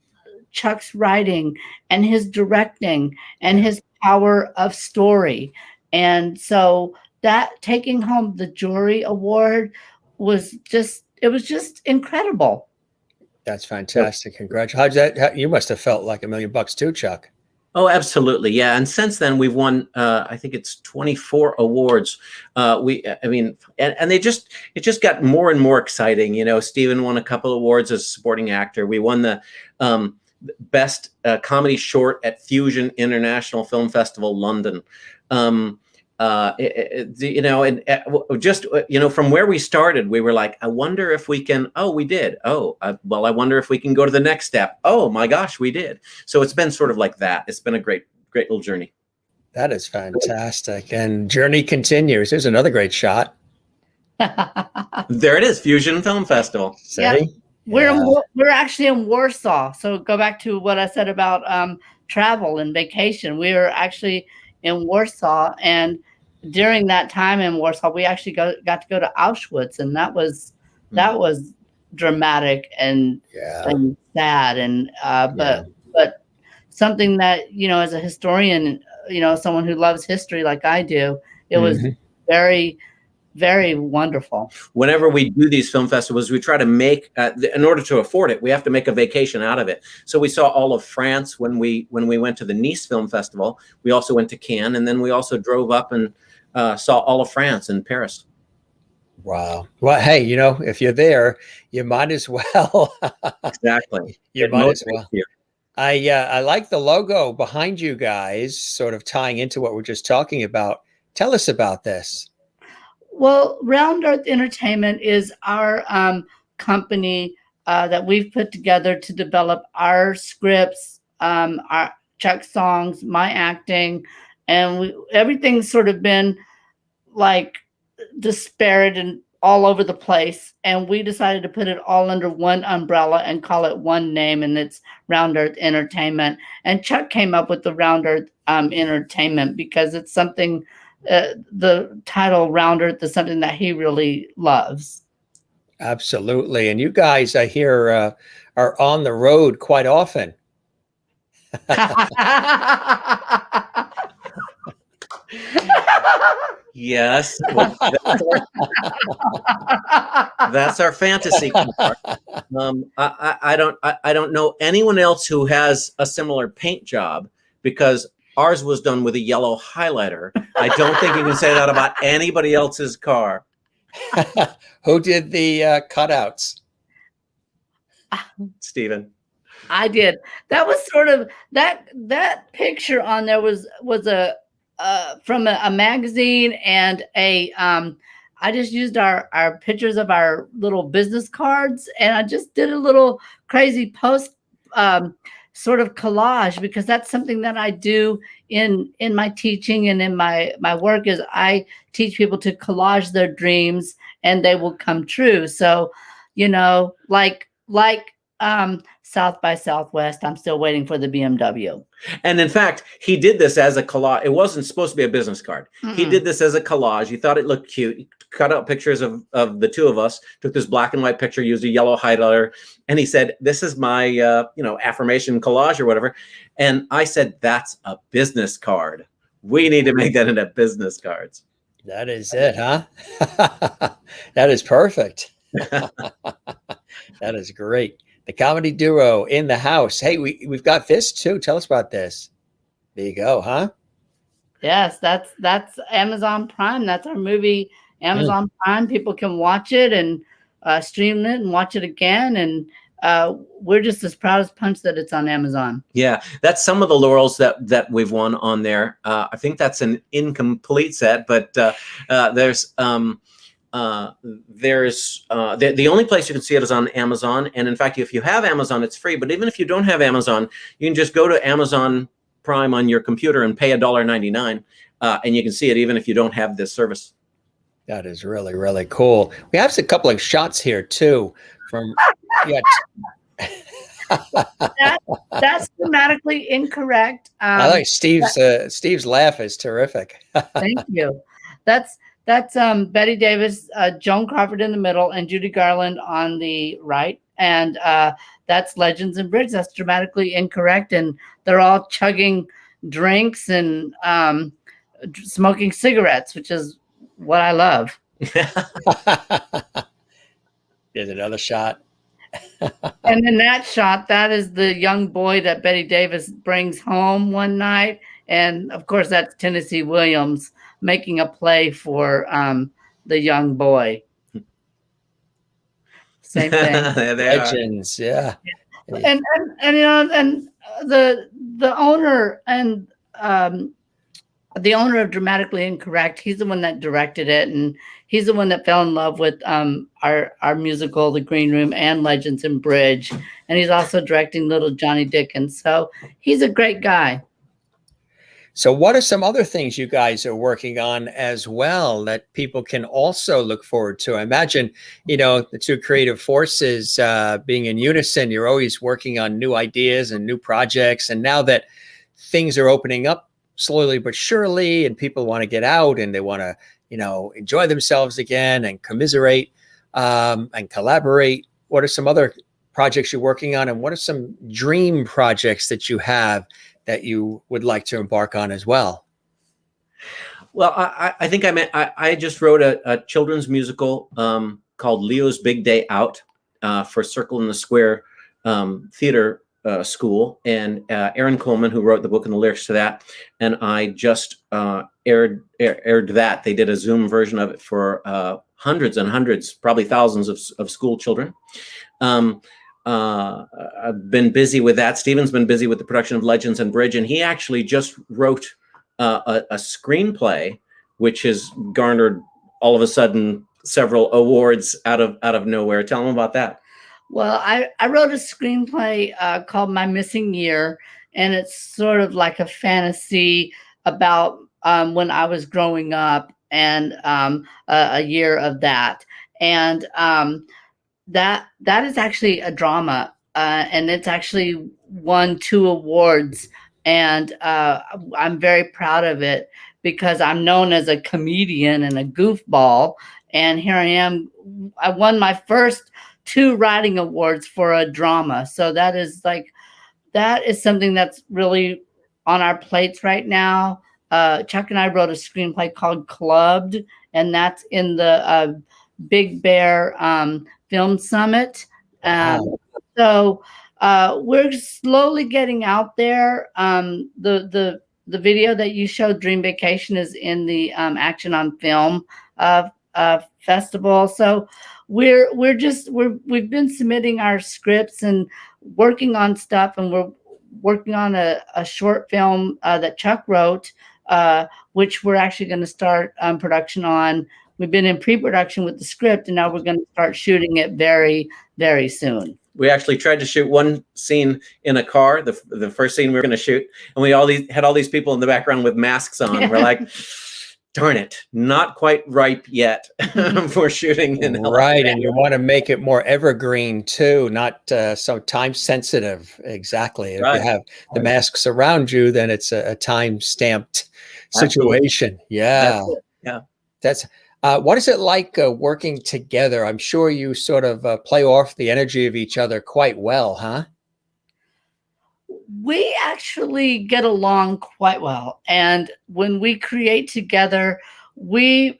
Chuck's writing and his directing and his power of story. And so that taking home the jury award was just incredible. That's fantastic. Congratulations. You must have felt like $1 million too, Chuck. Oh, absolutely. Yeah. And since then we've won, I think it's 24 awards. And it just got more and more exciting. Stephen won a couple of awards as a supporting actor. We won the best comedy short at Fusion International Film Festival, London. From where we started, we were like, I wonder if we can, we did. I wonder if we can go to the next step. Oh my gosh, we did. So it's been sort of like that. It's been a great little journey. That is fantastic. And journey continues. There's another great shot. There it is, Fusion Film Festival. See? Yeah. We're actually in Warsaw. So go back to what I said about travel and vacation. We were actually in Warsaw, and during that time in Warsaw, we actually got to go to Auschwitz, and that was dramatic and sad, and but something that, as a historian, someone who loves history like I do, it was very, very wonderful. Whenever we do these film festivals, we try to make, in order to afford it, we have to make a vacation out of it. So we saw all of France when we went to the Nice Film Festival. We also went to Cannes, and then we also drove up and saw all of France in Paris. Wow. Well, hey, if you're there, you might as well. Exactly. You might as well. I like the logo behind you guys, sort of tying into what we're just talking about. Tell us about this. Well, Round Earth Entertainment is our company that we've put together to develop our scripts, our Chuck songs, my acting, and everything's sort of been like disparate and all over the place. And we decided to put it all under one umbrella and call it one name, and it's Round Earth Entertainment. And Chuck came up with the Round Earth Entertainment because it's something. The title Round Earth is something that he really loves. Absolutely. And you guys, I hear, are on the road quite often. Yes. Well, that's our fantasy part. I don't know anyone else who has a similar paint job, because ours was done with a yellow highlighter. I don't think you can say that about anybody else's car. Who did the cutouts? Stephen. I did. That was sort of that picture on there was a from a magazine, and I just used our pictures of our little business cards, and I just did a little crazy post sort of collage, because that's something that I do in my teaching and in my work, is I teach people to collage their dreams and they will come true. So, like South by Southwest, I'm still waiting for the BMW. And in fact, he did this as a collage. It wasn't supposed to be a business card. He did this as a collage. He thought it looked cute. He cut out pictures of the two of us, took this black and white picture, used a yellow highlighter, and he said, this is my affirmation collage or whatever. And I said, that's a business card. We need to make that into business cards. That is it, huh? That is perfect. That is great. The comedy duo in the house. Hey, we've got this too. Tell us about this. There you go, huh? Yes, that's Amazon Prime. That's our movie, Amazon Prime. People can watch it and stream it and watch it again. And we're just as proud as punch that it's on Amazon. Yeah, that's some of the laurels that we've won on there. I think that's an incomplete set, but there's the only place you can see it is on Amazon. And in fact, if you have Amazon, it's free. But even if you don't have Amazon, you can just go to Amazon Prime on your computer and pay $1.99, and you can see it even if you don't have this service. That is really, really cool. We have a couple of shots here too from That's grammatically incorrect. I like Steve's laugh is terrific. Thank you. That's Betty Davis, Joan Crawford in the middle, and Judy Garland on the right. And that's Legends and Bridge. That's dramatically incorrect. And they're all chugging drinks and smoking cigarettes, which is what I love. There's another shot. And in that shot, that is the young boy that Betty Davis brings home one night. And of course, that's Tennessee Williams making a play for the young boy. Same thing. Legends, yeah. And you know, and the owner and the owner of Dramatically Incorrect, he's the one that directed it, and he's the one that fell in love with our musical, The Green Room, and Legends and Bridge. And he's also directing Little Johnny Dickens. So he's a great guy. So what are some other things you guys are working on as well that people can also look forward to? I imagine, the two creative forces being in unison, you're always working on new ideas and new projects. And now that things are opening up slowly but surely, and people want to get out and they want to, enjoy themselves again and commiserate and collaborate, what are some other projects you're working on? And what are some dream projects that you have that you would like to embark on as well? Well, I think I just wrote a children's musical called Leo's Big Day Out for Circle in the Square Theater School. And Aaron Coleman, who wrote the book and the lyrics to that, and I just aired that. They did a Zoom version of it for hundreds and hundreds, probably thousands of school children. I've been busy with that. Steven's been busy with the production of Legends and Bridge, and he actually just wrote a screenplay, which has garnered all of a sudden several awards out of nowhere. Tell him about that. Well, I wrote a screenplay called My Missing Year, and it's sort of like a fantasy about when I was growing up and a year of that. And that is actually a drama, and it's actually won 2 awards, and I'm very proud of it because I'm known as a comedian and a goofball, and here I am. I won my first 2 writing awards for a drama, so that is something that's really on our plates right now. Chuck and I wrote a screenplay called Clubbed, and that's in the Big Bear Film Summit. So we're slowly getting out there. The video that you showed, Dream Vacation, is in the Action on Film festival. So we've been submitting our scripts and working on stuff, and we're working on a short film that Chuck wrote, which we're actually going to start production on. We've been in pre-production with the script, and now we're going to start shooting it very, very soon. We actually tried to shoot one scene in a car, the first scene we were going to shoot, and we had all these people in the background with masks on. We're like, darn it, not quite ripe yet for shooting in LA. Right, and you want to make it more evergreen too, not so time sensitive. Exactly. If you have the masks around you, then it's a time stamped situation. Yeah. That's what is it like working together? I'm sure you sort of play off the energy of each other quite well, huh? We actually get along quite well. And when we create together, we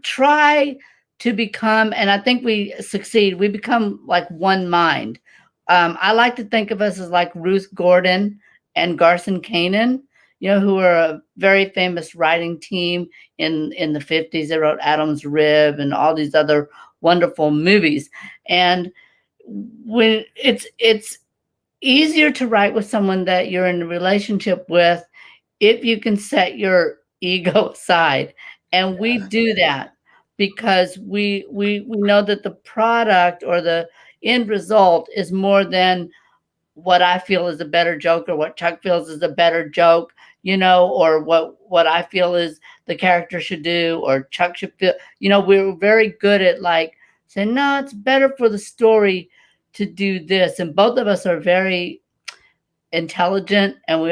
try to become, and I think we succeed, we become like one mind. I like to think of us as like Ruth Gordon and Garson Kanin, who are a very famous writing team in the 50s. They wrote Adam's Rib and all these other wonderful movies. And when it's easier to write with someone that you're in a relationship with if you can set your ego aside. And we do that because we know that the product or the end result is more than what I feel is a better joke or what Chuck feels is a better joke, or what I feel is the character should do or Chuck should feel. We're very good at like saying, no, it's better for the story to do this. And both of us are very intelligent, and we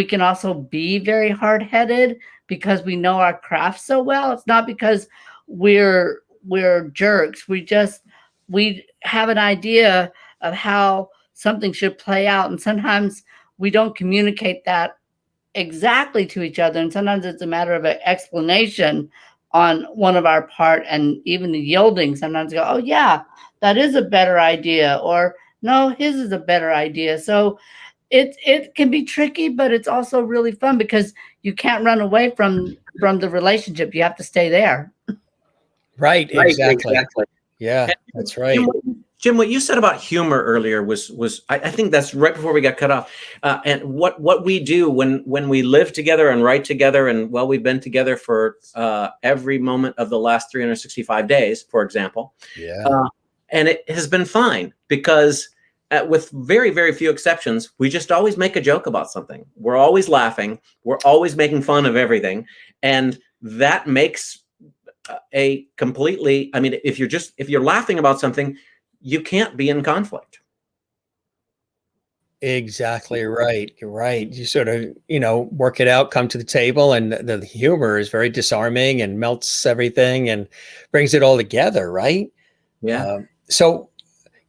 can also be very hard-headed because we know our craft so well. It's not because we're jerks. We have an idea of how something should play out, and sometimes we don't communicate that exactly to each other, and sometimes it's a matter of an explanation on one of our part, and even the yielding sometimes go, oh yeah, that is a better idea, or no, his is a better idea. So it can be tricky, but it's also really fun because you can't run away from the relationship. You have to stay there. Right, exactly. Yeah, that's right. Jim, what you said about humor earlier was I think that's right before we got cut off. And what we do when we live together and write together, and we've been together for every moment of the last 365 days, for example. Yeah. And it has been fine because with very, very few exceptions, we just always make a joke about something. We're always laughing. We're always making fun of everything. And that makes if you're laughing about something, you can't be in conflict. Exactly right. You're right. You sort of, work it out, come to the table, and the humor is very disarming and melts everything and brings it all together, right? Yeah. So,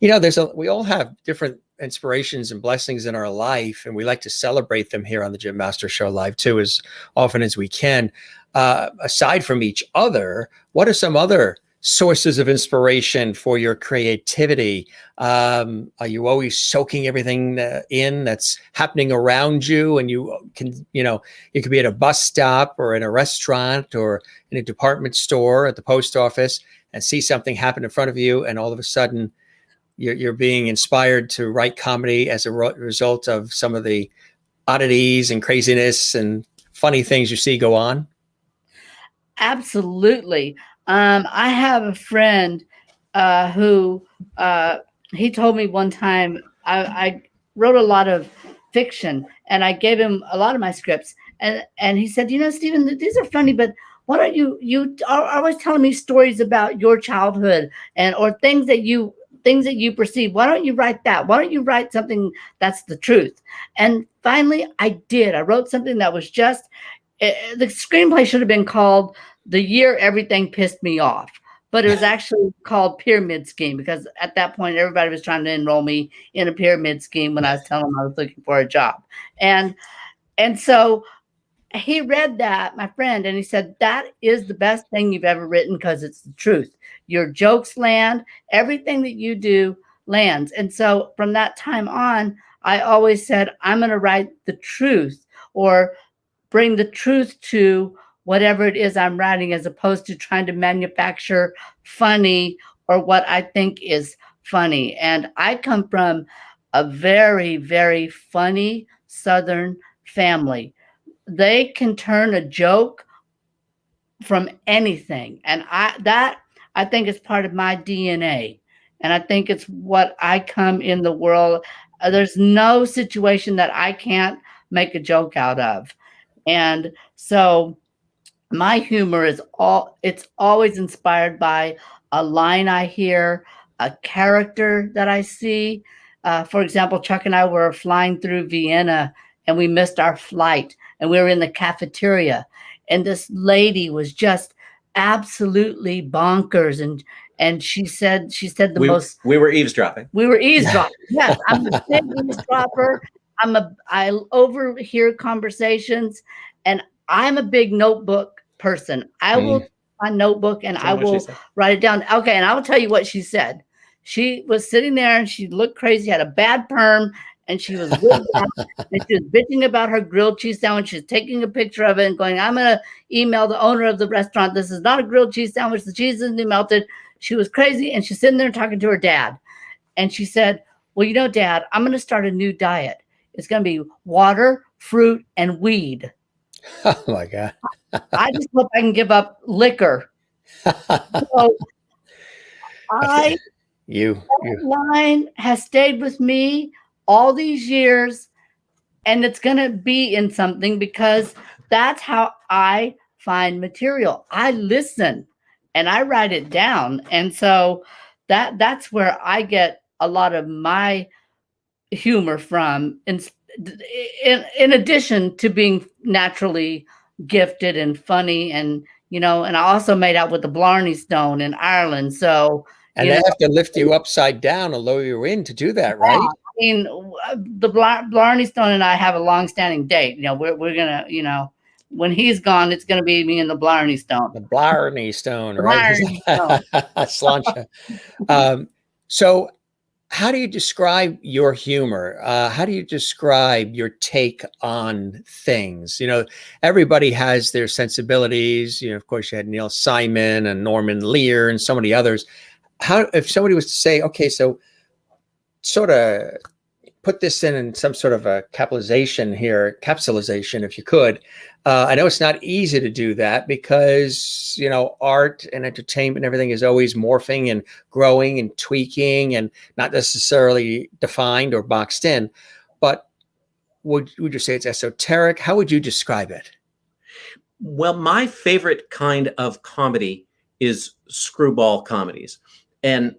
we all have different inspirations and blessings in our life, and we like to celebrate them here on the Jim Master Show Live too, as often as we can. Aside from each other, what are some other sources of inspiration for your creativity? Are you always soaking everything in that's happening around you? And you can, you could be at a bus stop or in a restaurant or in a department store at the post office and see something happen in front of you, and all of a sudden you're being inspired to write comedy as a result of some of the oddities and craziness and funny things you see go on. Absolutely. I have a friend who he told me one time, I wrote a lot of fiction and I gave him a lot of my scripts, and he said, Stephen, these are funny, but why don't you are always telling me stories about your childhood or things that you perceive. Why don't you write that? Why don't you write something that's the truth? And finally I did. I wrote something that was just, the screenplay should have been called The Year Everything Pissed Me Off, but it was actually called Pyramid Scheme, because at that point everybody was trying to enroll me in a pyramid scheme when I was telling them I was looking for a job. And so he read that, my friend, and he said, that is the best thing you've ever written because it's the truth. Your jokes land, everything that you do lands. And so from that time on, I always said, I'm going to write the truth or bring the truth to whatever it is I'm writing, as opposed to trying to manufacture funny or what I think is funny. And I come from a very, very funny Southern family. They can turn a joke from anything. And I think it's part of my DNA. And I think it's what I come in the world. There's no situation that I can't make a joke out of. And so my humor is it's always inspired by a line I hear, a character that I see. For example, Chuck and I were flying through Vienna and we missed our flight, and we were in the cafeteria, and this lady was just absolutely bonkers. And she said we were eavesdropping. We were eavesdropping. Yes, I'm a big eavesdropper. I overhear conversations, and I'm a big notebook person. I will my notebook and I will write it down. Okay, and I will tell you what she said. She was sitting there and she looked crazy, had a bad perm, and she was wigged out, and she was bitching about her grilled cheese sandwich. She's taking a picture of it and going, I'm going to email the owner of the restaurant. This is not a grilled cheese sandwich. The cheese isn't melted. She was crazy, and she's sitting there talking to her dad. And she said, well, you know, Dad, I'm going to start a new diet. It's going to be water, fruit, and weed. Oh my God. I just hope I can give up liquor. So that line has stayed with me all these years, and it's going to be in something because that's how I find material. I listen and I write it down. And so that's where I get a lot of my humor from, in addition to being naturally gifted and funny, and you know, and I also made out with the Blarney Stone in Ireland. So and they have to lift you upside down and lower you in to do that, right? I mean, the Blarney Stone and I have a long-standing date. You know, we're gonna, you know, when he's gone, it's gonna be me and the Blarney Stone. The Blarney Stone, right? Blarney Stone. Sláinte. So how do you describe your humor? How do you describe your take on things? You know, everybody has their sensibilities. You know, of course, you had Neil Simon and Norman Lear and so many others. How, if somebody was to say, okay, so sort of put this in some sort of a capitalization here, capsulization, if you could. I know it's not easy to do that because, you know, art and entertainment and everything is always morphing and growing and tweaking and not necessarily defined or boxed in. But would you say it's esoteric? How would you describe it? Well, my favorite kind of comedy is screwball comedies. And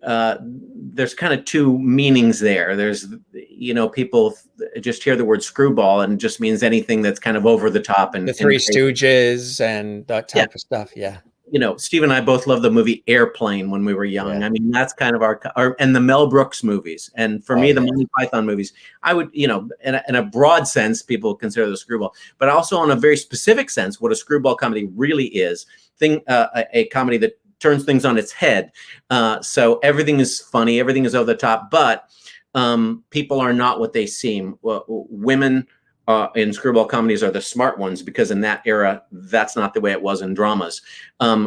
there's kind of two meanings there. There's, you know, people just hear the word screwball and it just means anything that's kind of over the top. And the Three Stooges and that type of stuff. Yeah. You know, Steve and I both loved the movie Airplane when we were young. I mean, that's kind of our and the Mel Brooks movies. And for me, the Monty Python movies, I would, you know, in a broad sense, people consider the screwball, but also on a very specific sense, what a screwball comedy really is, a comedy that turns things on its head. So everything is funny, everything is over the top, but people are not what they seem. Well, women in screwball comedies are the smart ones because in that era, that's not the way it was in dramas.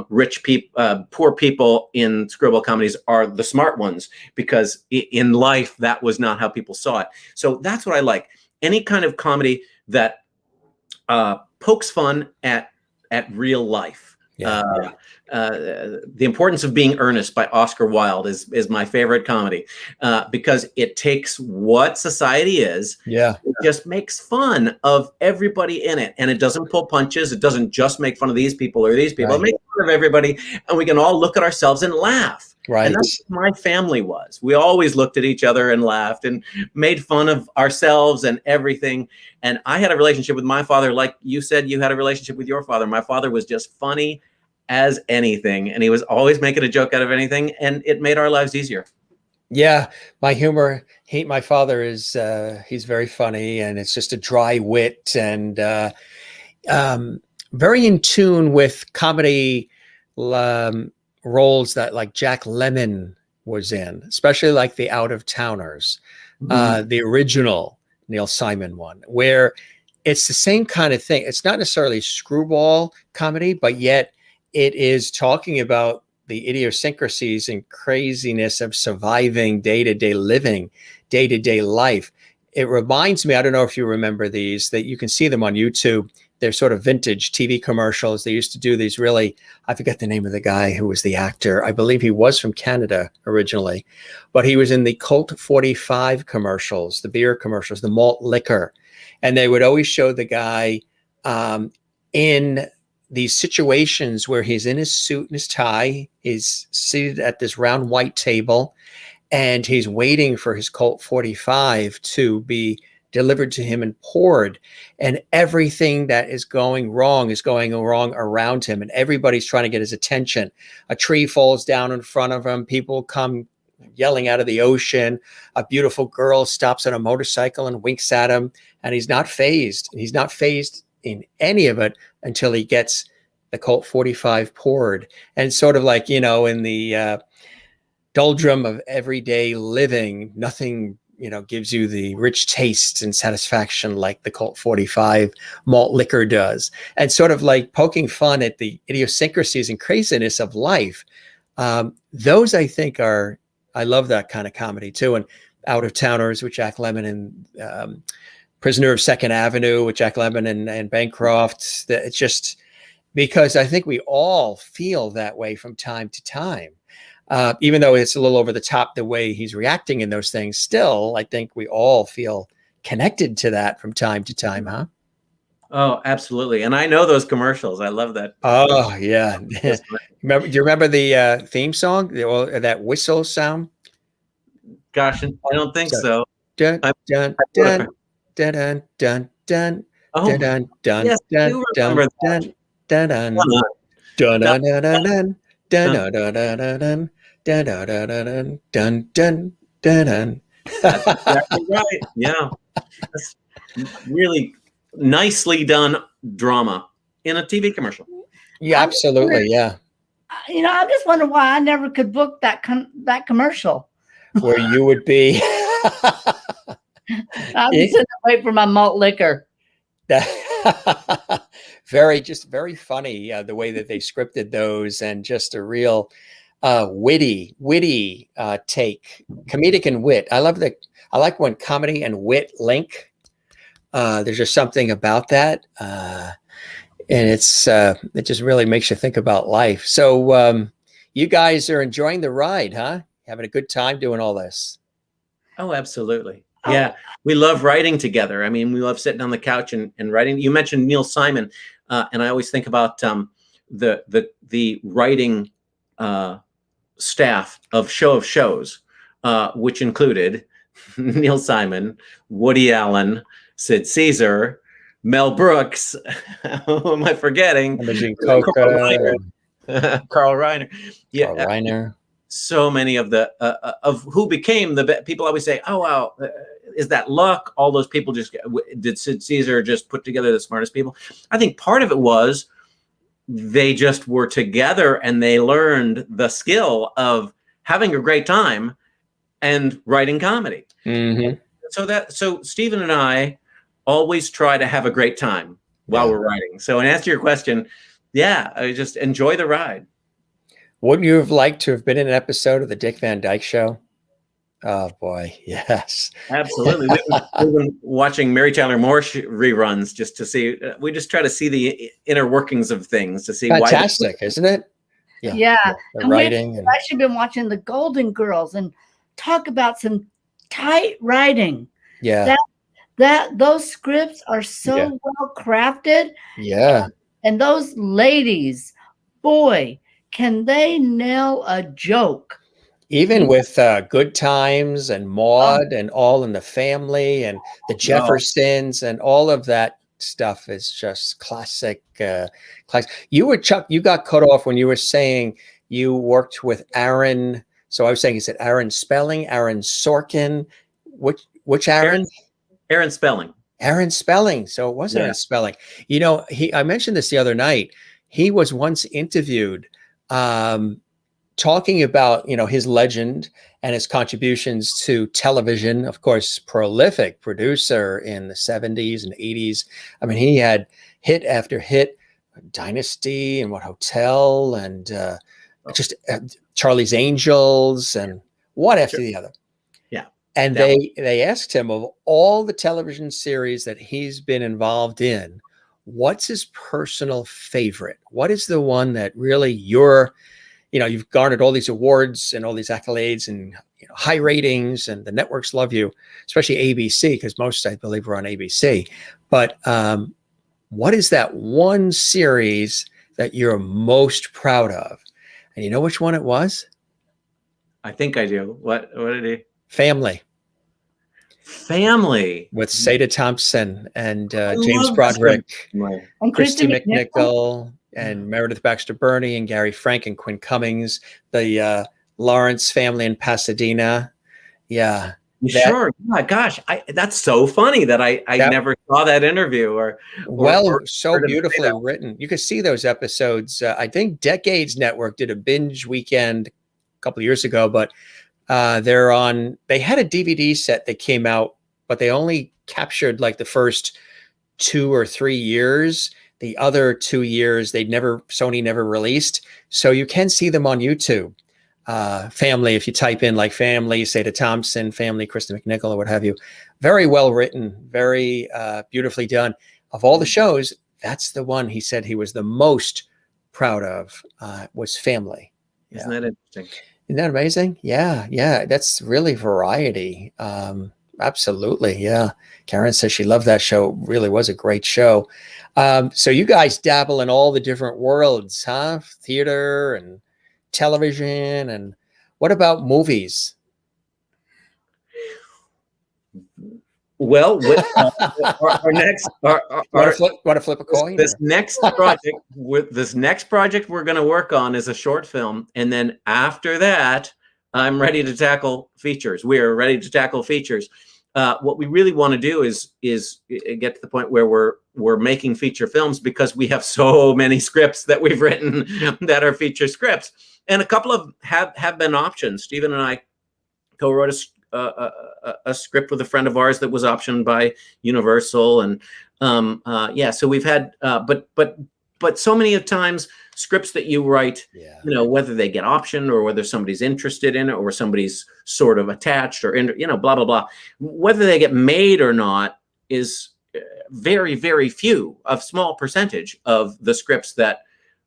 Rich people, poor people in screwball comedies are the smart ones because in life, that was not how people saw it. So that's what I like. Any kind of comedy that pokes fun at real life. The Importance of Being Earnest by Oscar Wilde is my favorite comedy because it takes what society is, it just makes fun of everybody in it, and it doesn't pull punches. It doesn't just make fun of these people or these people. It makes fun of everybody, and we can all look at ourselves and laugh. Right. And that's what my family was. We always looked at each other and laughed and made fun of ourselves and everything. And I had a relationship with my father, like you said, you had a relationship with your father. My father was just funny as anything, and he was always making a joke out of anything, and it made our lives easier. Yeah, my humor, my father is, he's very funny, and it's just a dry wit and very in tune with comedy roles that like Jack Lemmon was in, especially like the Out of Towners, the original Neil Simon one, where it's the same kind of thing. It's not necessarily screwball comedy, but yet it is talking about the idiosyncrasies and craziness of surviving day-to-day living, day-to-day life. It reminds me, I don't know if you remember these, that you can see them on YouTube. They're sort of vintage TV commercials. They used to do these really, I forget the name of the guy who was the actor. I believe he was from Canada originally, but he was in the Colt 45 commercials, the beer commercials, the malt liquor. And they would always show the guy in these situations where he's in his suit and his tie, he's seated at this round white table, and he's waiting for his Colt 45 to be delivered to him and poured. And everything that is going wrong around him, and everybody's trying to get his attention. A tree falls down in front of him. People come yelling out of the ocean. A beautiful girl stops on a motorcycle and winks at him, and he's not fazed. He's not fazed in any of it until he gets the Colt 45 poured. And sort of like, you know, in the doldrum of everyday living, nothing, gives you the rich taste and satisfaction like the Colt 45 malt liquor does. And sort of like poking fun at the idiosyncrasies and craziness of life. Those, I think, I love that kind of comedy too. And Out of Towners with Jack Lemmon and Prisoner of Second Avenue with Jack Lemmon and Bancroft. It's just because I think we all feel that way from time to time. Even though it's a little over the top the way he's reacting in those things, still, I think we all feel connected to that from time to time, huh? Oh, absolutely. And I know those commercials. I love that. Oh, yeah. Do you remember the theme song, that whistle sound? Gosh, I don't think so. Dun, dun, dun, dun, dun, dun, dun. Oh, dun, dun, yes, I dun, do dun, remember dun, that. dun, dun, dun, dun, dun, dun, dun, dun, dun, dun, dun, dun, dun, dun, dun, dun. That's exactly right. Yeah. That's really nicely done drama in a TV commercial. Yeah, absolutely. Yeah. I'm just wondering why I never could book that commercial. Where you would be. I'm just sitting wait for my malt liquor. Very funny the way that they scripted those, and just a real witty take, comedic and wit. I like when comedy and wit link. There's just something about that, and it just really makes you think about life. So you guys are enjoying the ride, huh? Having a good time doing all this. Oh, absolutely. Yeah. We love writing together. I mean, we love sitting on the couch and writing. You mentioned Neil Simon, and I always think about the writing staff of Shows, which included Neil Simon, Woody Allen, Sid Caesar, Mel Brooks. Who am I forgetting? Carl Reiner. Yeah. Carl Reiner. So many of of who became the people always say, oh, wow, is that luck? All those people did Sid Caesar just put together the smartest people? I think part of it was they just were together and they learned the skill of having a great time and writing comedy. Mm-hmm. So Stephen and I always try to have a great time while we're writing. So in answer to your question, yeah, I just enjoy the ride. Wouldn't you have liked to have been in an episode of the Dick Van Dyke Show? Oh boy, yes, absolutely. We've been watching Mary Tyler Moore reruns just to see. We just try to see the inner workings of things to see. Fantastic, isn't it? Yeah. The writing. I've actually been watching the Golden Girls and talk about some tight writing. Yeah. Those scripts are so well crafted. Yeah. And those ladies, boy, can they nail a joke? Even with Good Times and Maude and All in the Family and the Jeffersons and all of that stuff is just classic. You got cut off when you were saying you worked with Aaron. So I was saying, is it Aaron Spelling, Aaron Sorkin? Which Aaron? Aaron Spelling. Aaron Spelling. So it was Aaron Spelling. I mentioned this the other night. He was once interviewed talking about, his legend and his contributions to television. Of course, prolific producer in the 70s and 80s. I mean, he had hit after hit, Dynasty and What Hotel and Charlie's Angels and one after the other. Yeah. And they asked him, of all the television series that he's been involved in, what's his personal favorite? What is the one that really you've garnered all these awards and all these accolades and high ratings, and the networks love you, especially ABC, because most, I believe, were on ABC. But what is that one series that you're most proud of? And you know which one it was? I think I do. What did he? Family. With Sada Thompson and James Broderick and Christy McNichol and Meredith Baxter Burney and Gary Frank and Quinn Cummings, the Lawrence family in Pasadena. Yeah. Sure. Yeah, gosh, that's so funny that I never saw that interview or so beautifully written. You could see those episodes. I think Decades Network did a binge weekend couple of years ago, but they had a DVD set that came out, but they only captured like the first 2 or 3 years. The other 2 years, Sony never released. So you can see them on YouTube. Family, if you type in like family, Seda Thompson, family, Kristen McNichol, or what have you. Very well written, very beautifully done. Of all the shows, that's the one he said he was the most proud of, was Family. Isn't that interesting? Isn't that amazing? Yeah, yeah. That's really variety. Absolutely, yeah. Karen says she loved that show. Really was a great show. So you guys dabble in all the different worlds, huh? Theater and television, and what about movies? Well, with our next, want to flip a coin? This next project we're going to work on is a short film, and then after that, I'm ready to tackle features. We are ready to tackle features. What we really want to do is get to the point where we're making feature films, because we have so many scripts that we've written that are feature scripts, and a couple of have been options. Stephen and I co-wrote a script with a friend of ours that was optioned by Universal, and so we've had but so many of times scripts that you write, whether they get optioned or whether somebody's interested in it or somebody's sort of attached or blah blah blah, whether they get made or not is very, very few, a small percentage of the scripts that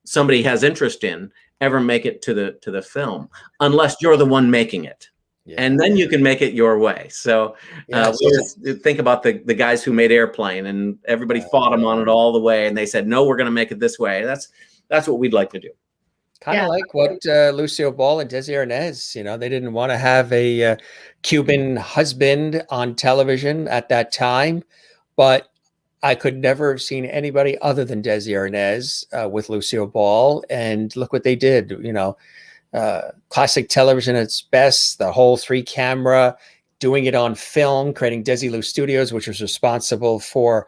somebody has interest in ever make it to the film, unless you're the one making it. Yeah. And then you can make it your way. So think about the guys who made Airplane, and everybody fought them on it all the way, and they said, no, we're going to make it this way. That's what we'd like to do. Kind of like what Lucille Ball and Desi Arnaz, they didn't want to have a Cuban husband on television at that time, but I could never have seen anybody other than Desi Arnaz with Lucille Ball, and look what they did, classic television at its best, the whole 3-camera, doing it on film, creating Desilu Studios, which was responsible for,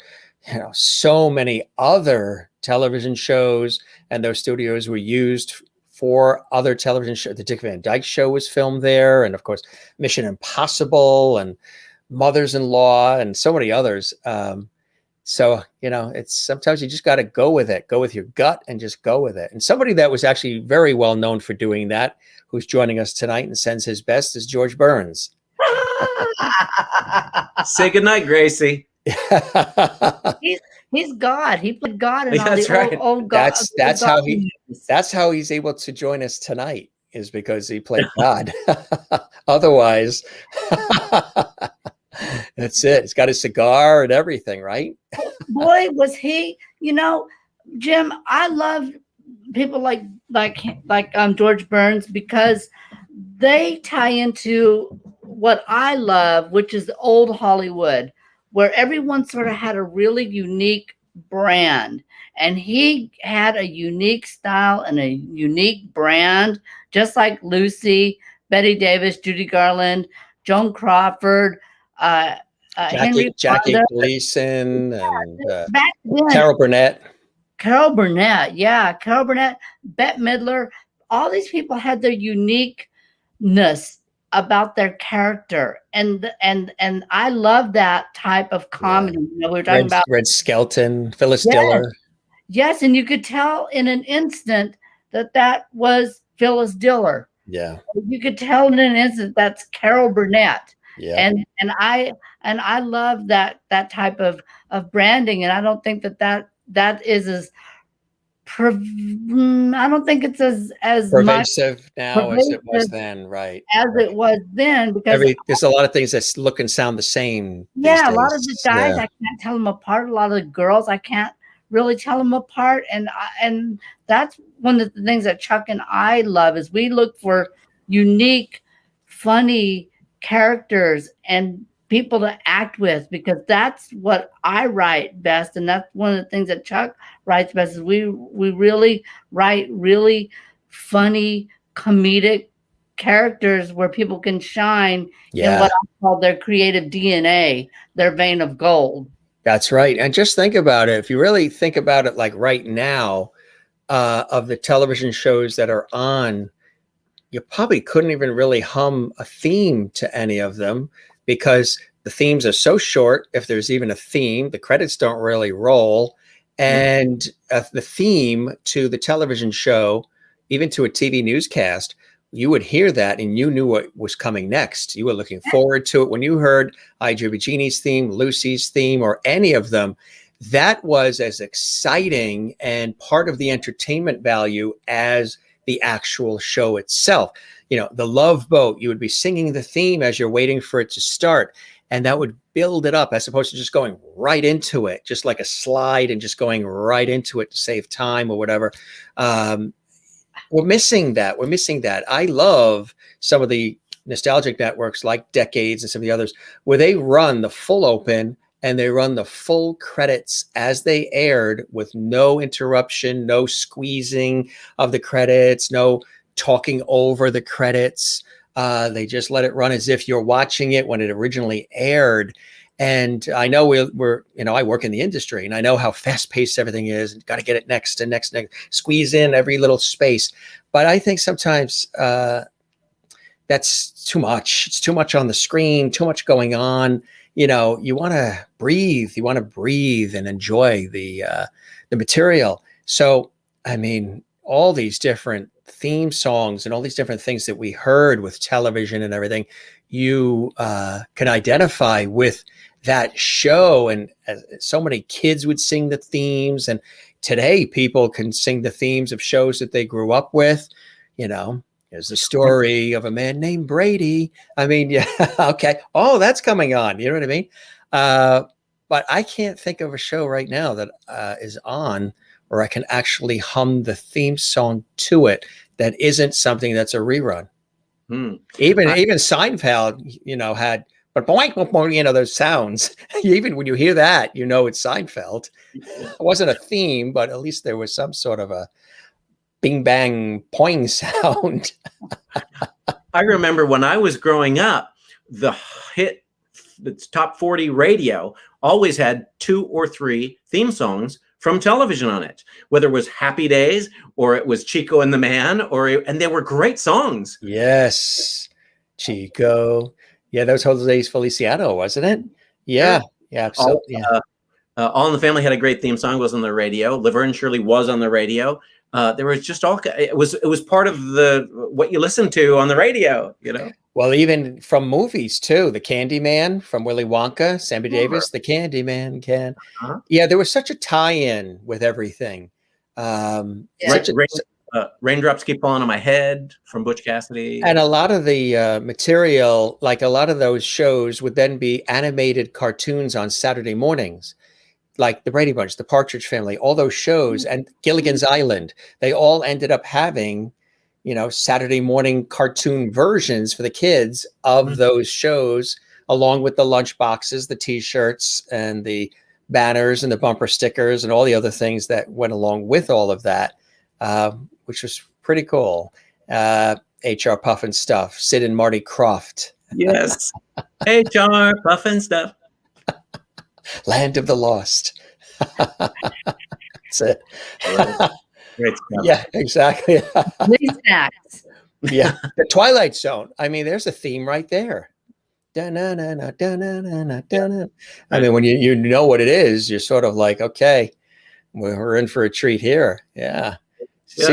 so many other television shows, and those studios were used for other television shows. The Dick Van Dyke Show was filmed there, and of course, Mission Impossible and Mothers-in-Law and so many others. So, it's sometimes you just got to go with it, go with your gut and just go with it. And somebody that was actually very well known for doing that, who's joining us tonight and sends his best, is George Burns. Say goodnight, Gracie. He's God. He played God in all the old God. That's how he's able to join us tonight, is because he played God. Otherwise, that's it. He's got a cigar and everything, right? Boy, was he, Jim, I love people like George Burns, because they tie into what I love, which is the old Hollywood, where everyone sort of had a really unique brand. And he had a unique style and a unique brand, just like Lucy, Betty Davis, Judy Garland, Joan Crawford, Jackie Gleason, and Carol Burnett. Carol Burnett, Bette Midler. All these people had their uniqueness about their character, and I love that type of comedy. We were talking about Red Skelton, Phyllis Diller. Yes, and you could tell in an instant that was Phyllis Diller. Yeah, you could tell in an instant that's Carol Burnett. Yeah, and I love that type of branding, and I don't think that is as I don't think it's as pervasive now as it was then, right? It was then, because there's a lot of things that look and sound the same. Yeah, a lot of the guys, I can't tell them apart. A lot of the girls, I can't really tell them apart, and that's one of the things that Chuck and I love, is we look for unique, funny characters and people to act with, because that's what I write best, and that's one of the things that Chuck writes best. Is we really write really funny, comedic characters where people can shine in what I call their creative DNA, their vein of gold. That's right. And just think about it. If you really think about it, like right now, of the television shows that are on, you probably couldn't even really hum a theme to any of them because the themes are so short. If there's even a theme, the credits don't really roll. And the theme to the television show, even to a TV newscast, you would hear that and you knew what was coming next. You were looking forward to it. When you heard I, Drew Jeannie's theme, Lucy's theme, or any of them, that was as exciting and part of the entertainment value as the actual show itself. You know, the Love Boat, you would be singing the theme as you're waiting for it to start. And that would build it up as opposed to just going right into it, just like a slide and just going right into it to save time or whatever. We're missing that. We're missing that. I love some of the nostalgic networks like Decades and some of the others where they run the full open and they run the full credits as they aired with no interruption, no squeezing of the credits, no talking over the credits. They just let it run as if you're watching it when it originally aired. And I know we're I work in the industry and I know how fast paced everything is. Got to get it next and next, squeeze in every little space. But I think sometimes that's too much. It's too much on the screen, too much going on. You know, you want to breathe. You want to breathe and enjoy the material. So, I mean, all these different theme songs and all these different things that we heard with television and everything, you can identify with that show. And so many kids would sing the themes. And today people can sing the themes of shows that they grew up with. You know, there's the story of a man named Brady. I mean, yeah, okay. Oh, that's coming on. You know what I mean? But I can't think of a show right now that is on where I can actually hum the theme song to it that isn't something that's a rerun. Even Seinfeld, you know, had but boink, boink, boink, you know, those sounds. Even when you hear that, you know it's Seinfeld. It wasn't a theme, but at least there was some sort of a bing bang poing sound. I remember when I was growing up, the top 40 radio always had 2 or 3 theme songs from television on it, whether it was Happy Days or it was Chico and the Man, and they were great songs. Yes, Chico. Yeah, that was Jose's Feliciano, wasn't it? Yeah, absolutely. All in the Family had a great theme song. Was on the radio. Laverne and Shirley was on the radio. There was just it was part of what you listened to on the radio. You know. Well, even from movies too, the Candyman from Willy Wonka, Sammy Davis, the Candyman can. Yeah, there was such a tie-in with everything. Raindrops Keep Falling on My Head from Butch Cassidy. And a lot of the material, like a lot of those shows would then be animated cartoons on Saturday mornings, like the Brady Bunch, the Partridge Family, all those shows, and Gilligan's Island. They all ended up having, you know, Saturday morning cartoon versions for the kids of those shows, along with the lunch boxes, the T-shirts, and the banners and the bumper stickers and all the other things that went along with all of that, which was pretty cool. HR Puffin Stuff, Sid and Marty Krofft. Yes. HR Puffin Stuff. Land of the Lost. That's it. Great stuff. Yeah, exactly. Snacks. Yeah, the Twilight Zone. I mean, there's a theme right there. Da-na-na-na, da-na-na-na, da-na. I mean, when you know what it is, you're sort of like, okay, we're in for a treat here. Yeah. So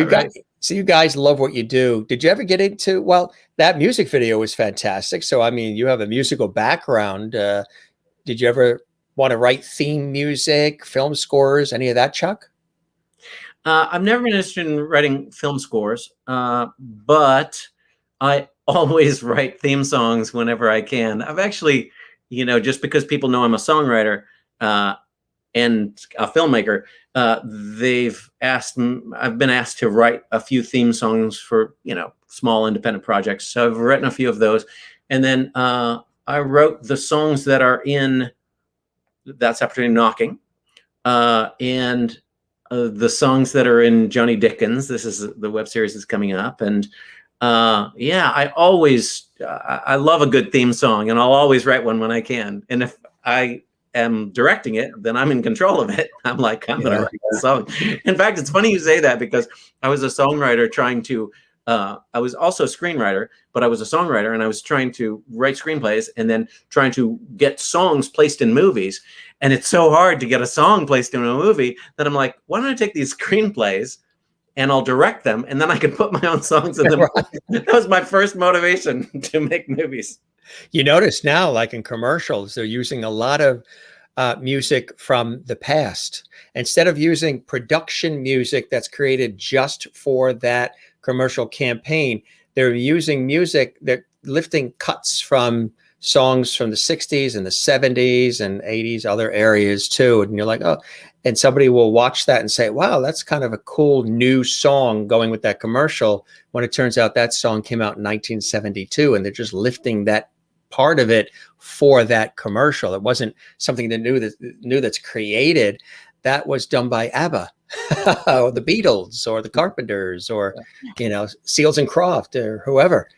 you guys love what you do. Did you ever get into, well, that music video was fantastic. So, I mean, you have a musical background. Did you ever want to write theme music, film scores, any of that, Chuck? I've never been interested in writing film scores, but I always write theme songs whenever I can. I've actually, you know, just because people know I'm a songwriter and a filmmaker, I've been asked to write a few theme songs for, you know, small independent projects. So I've written a few of those. And then I wrote the songs that are in That's Opportunity Knocking, and the songs that are in Johnny Dickens. This is the web series that's coming up. And I always, I love a good theme song, and I'll always write one when I can. And if I am directing it, then I'm in control of it. I'm like, I'm going to write the song. In fact, it's funny you say that, because I was a songwriter trying to I was also a screenwriter, but I was a songwriter, and I was trying to write screenplays and then trying to get songs placed in movies. And it's so hard to get a song placed in a movie that I'm like, why don't I take these screenplays and I'll direct them, and then I can put my own songs in them. Right. That was my first motivation to make movies. You notice now, like in commercials, they're using a lot of music from the past. Instead of using production music that's created just for that commercial campaign, they're using music that lifting cuts from songs from the 60s and the 70s and 80s, other areas too. And you're like, oh, and somebody will watch that and say, wow, that's kind of a cool new song going with that commercial, when it turns out that song came out in 1972, and they're just lifting that part of it for that commercial. It wasn't something that's created. That was done by ABBA or the Beatles or the Carpenters or, Seals and Croft or whoever.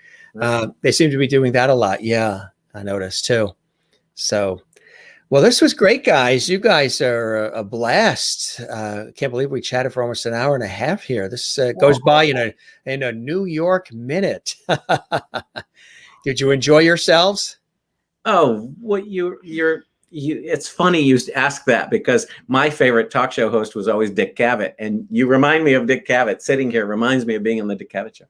They seem to be doing that a lot. Yeah, I noticed too. So, well, this was great, guys. You guys are a blast. Can't believe we chatted for almost an hour and a half here. This goes by in a New York minute. Did you enjoy yourselves? Oh, what it's funny you ask that, because my favorite talk show host was always Dick Cavett, and you remind me of Dick Cavett. Sitting here reminds me of being on the Dick Cavett show.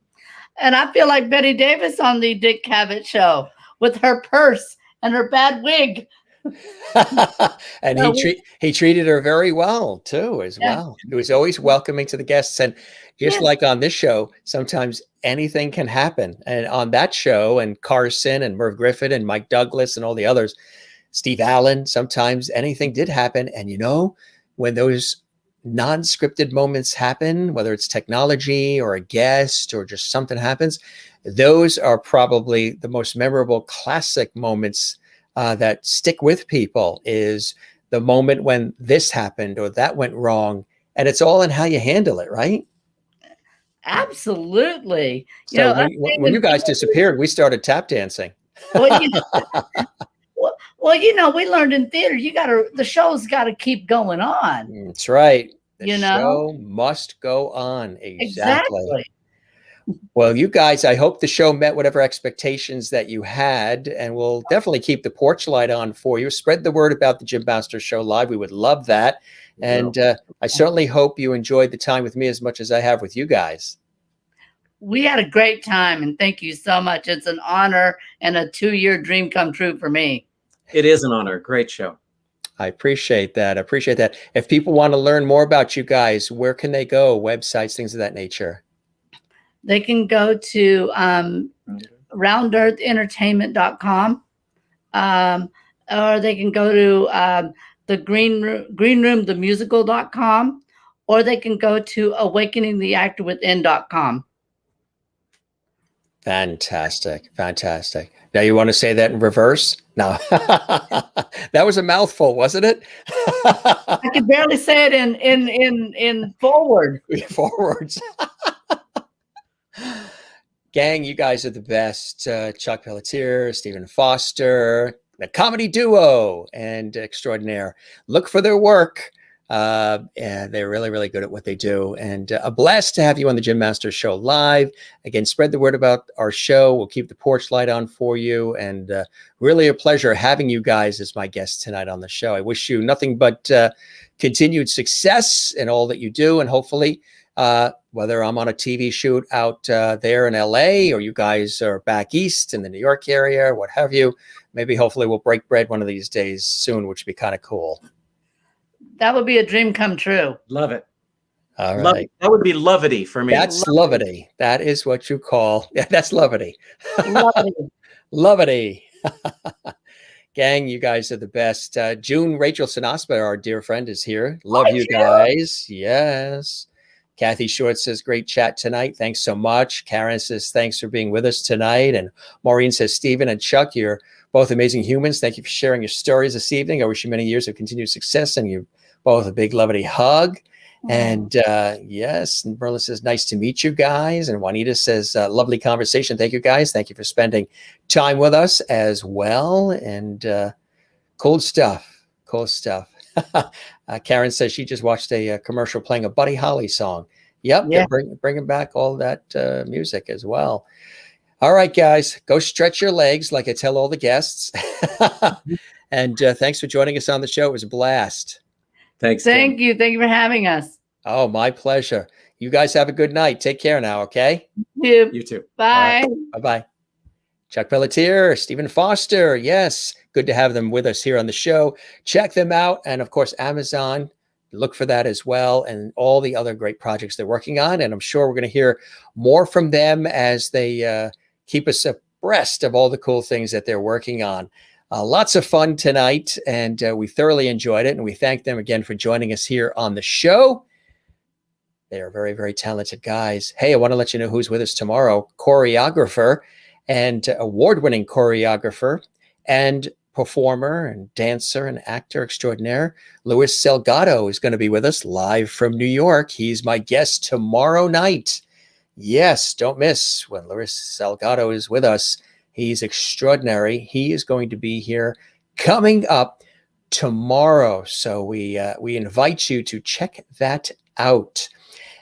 And I feel like Betty Davis on the Dick Cavett show with her purse and her bad wig. And he treated her very well too, as well. He was always welcoming to the guests, and just like on this show, sometimes anything can happen. And on that show, and Carson and Merv Griffin and Mike Douglas and all the others, Steve Allen, sometimes anything did happen. And when those non-scripted moments happen, whether it's technology or a guest or just something happens, those are probably the most memorable classic moments that stick with people. Is the moment when this happened or that went wrong, and it's all in how you handle it, right? Absolutely. So when you guys disappeared, we started tap dancing. Well, we learned in theater, the show's got to keep going on. That's right. The show must go on. Exactly. Well, you guys, I hope the show met whatever expectations that you had, and we'll definitely keep the porch light on for you. Spread the word about the Jim Masters Show Live. We would love that. And I certainly hope you enjoyed the time with me as much as I have with you guys. We had a great time, and thank you so much. It's an honor and a 2-year dream come true for me. It is an honor. Great show. I appreciate that. If people want to learn more about you guys, where can they go? Websites, things of that nature. They can go to roundearthentertainment.com, or they can go to the Green Room, the musical.com, or they can go to awakeningtheactorwithin.com. Fantastic. Now you want to say that in reverse? No, that was a mouthful, wasn't it? I could barely say it in forward. Forwards. Gang, you guys are the best. Chuck Pelletier, Stephen Foster, the comedy duo and extraordinaire. Look for their work. And they're really, really good at what they do. And a blast to have you on the Jim Masters Show Live. Again, spread the word about our show. We'll keep the porch light on for you. And really a pleasure having you guys as my guests tonight on the show. I wish you nothing but continued success in all that you do. And hopefully, whether I'm on a TV shoot out there in LA, or you guys are back east in the New York area, what have you, maybe hopefully we'll break bread one of these days soon, which would be kind of cool. That would be a dream come true. Love it. All right. That would be lovity for me. That's lovity. That is what you call. Yeah, that's lovity. Lovity. Gang, you guys are the best. June Rachel Sinaspa, our dear friend, is here. Love you guys. Yes. Kathy Short says, great chat tonight. Thanks so much. Karen says, thanks for being with us tonight. And Maureen says, Stephen and Chuck, you're both amazing humans. Thank you for sharing your stories this evening. I wish you many years of continued success, and you both a big lovely hug. And yes, and Merlin says, nice to meet you guys. And Juanita says, lovely conversation. Thank you guys. Thank you for spending time with us as well. And cool stuff. Karen says she just watched a commercial playing a Buddy Holly song. Yep, Yeah. they're bringing back all that music as well. All right, guys, go stretch your legs like I tell all the guests. And thanks for joining us on the show. It was a blast. Thanks, Tim. Thank you. Thank you for having us. Oh, my pleasure. You guys have a good night. Take care now, okay? You too. Bye. Bye-bye. Chuck Pelletier, Stephen Foster. Yes, good to have them with us here on the show. Check them out. And of course, Amazon. Look for that as well, and all the other great projects they're working on. And I'm sure we're going to hear more from them as they keep us abreast of all the cool things that they're working on. Lots of fun tonight, and we thoroughly enjoyed it. And we thank them again for joining us here on the show. They are very, very talented guys. Hey, I want to let you know who's with us tomorrow. Choreographer and award-winning choreographer and performer and dancer and actor extraordinaire, Louis Salgado is going to be with us live from New York. He's my guest tomorrow night. Yes, don't miss when Louis Salgado is with us. He's extraordinary. He is going to be here coming up tomorrow. So we invite you to check that out.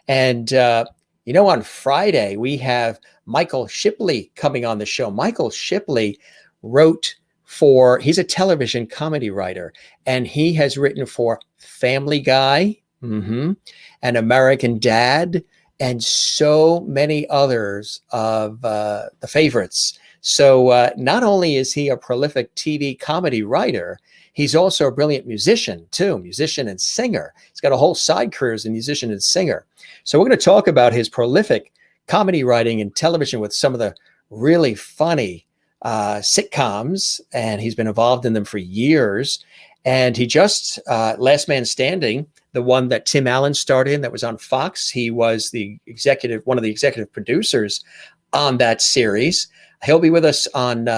And, on Friday, we have Michael Shipley coming on the show. Michael Shipley he's a television comedy writer, and he has written for Family Guy, and American Dad, and so many others of the favorites. So not only is he a prolific TV comedy writer, he's also a brilliant musician too, musician and singer. He's got a whole side career as a musician and singer. So we're going to talk about his prolific comedy writing and television with some of the really funny sitcoms, and he's been involved in them for years. And he just, Last Man Standing, the one that Tim Allen starred in that was on Fox, he was one of the executive producers on that series. He'll be with us on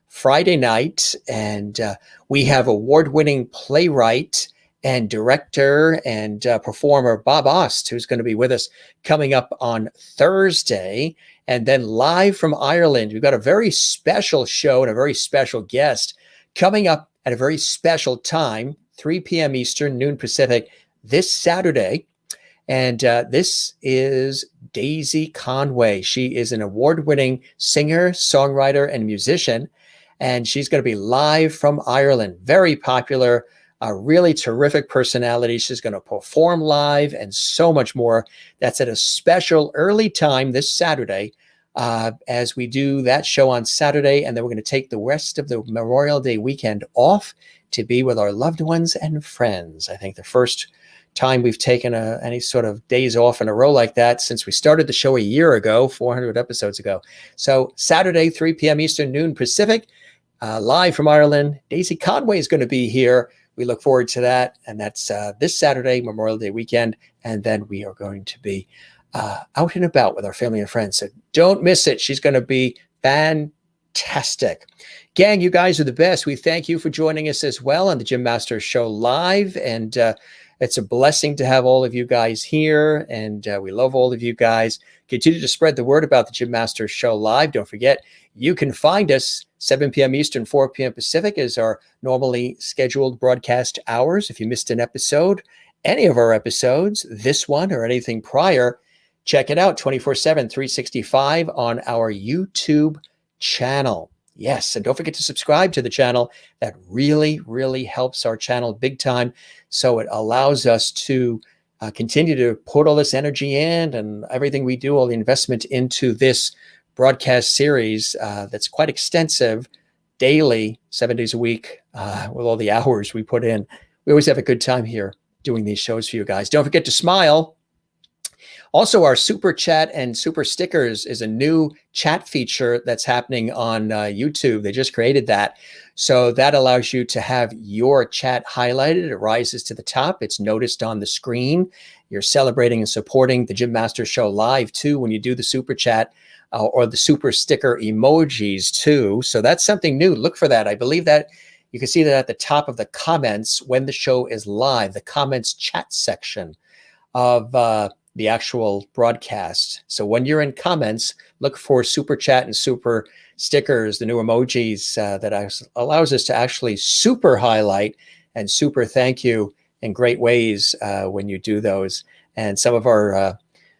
Friday night, and we have award-winning playwright and director and performer Bob Ost, who's going to be with us coming up on Thursday. And then live from Ireland, we've got a very special show and a very special guest coming up at a very special time, 3 p.m. Eastern, noon Pacific, this Saturday. And this is Daisy Conway. She is an award-winning singer, songwriter, and musician. And she's going to be live from Ireland. Very popular, a really terrific personality. She's going to perform live and so much more. That's at a special early time this Saturday as we do that show on Saturday. And then we're going to take the rest of the Memorial Day weekend off to be with our loved ones and friends. I think the first time we've taken any sort of days off in a row like that since we started the show a year ago, 400 episodes ago. So Saturday, 3 p.m. Eastern, noon Pacific, live from Ireland. Daisy Conway is going to be here. We look forward to that. And that's this Saturday, Memorial Day weekend. And then we are going to be out and about with our family and friends. So don't miss it. She's going to be fantastic. Gang, you guys are the best. We thank you for joining us as well on the Jim Masters Show Live. And it's a blessing to have all of you guys here. And we love all of you guys. Continue to spread the word about the Jim Masters Show Live. Don't forget, you can find us 7 p.m. Eastern, 4 p.m. Pacific is our normally scheduled broadcast hours. If you missed an episode, any of our episodes, this one or anything prior, check it out 24/7, 365 on our YouTube channel. Yes, and don't forget to subscribe to the channel. That really, really helps our channel big time. So it allows us to continue to put all this energy in and everything we do, all the investment into this broadcast series that's quite extensive, daily, 7 days a week, with all the hours we put in. We always have a good time here doing these shows for you guys. Don't forget to smile. Also, our super chat and super stickers is a new chat feature that's happening on YouTube. They just created that. So that allows you to have your chat highlighted. It rises to the top. It's noticed on the screen. You're celebrating and supporting the Jim Masters Show Live too when you do the super chat or the super sticker emojis too. So that's something new. Look for that. I believe that you can see that at the top of the comments when the show is live, the comments chat section of the actual broadcast. So when you're in comments, look for super chat and super stickers, the new emojis that allows us to actually super highlight and super thank you in great ways when you do those. And some of our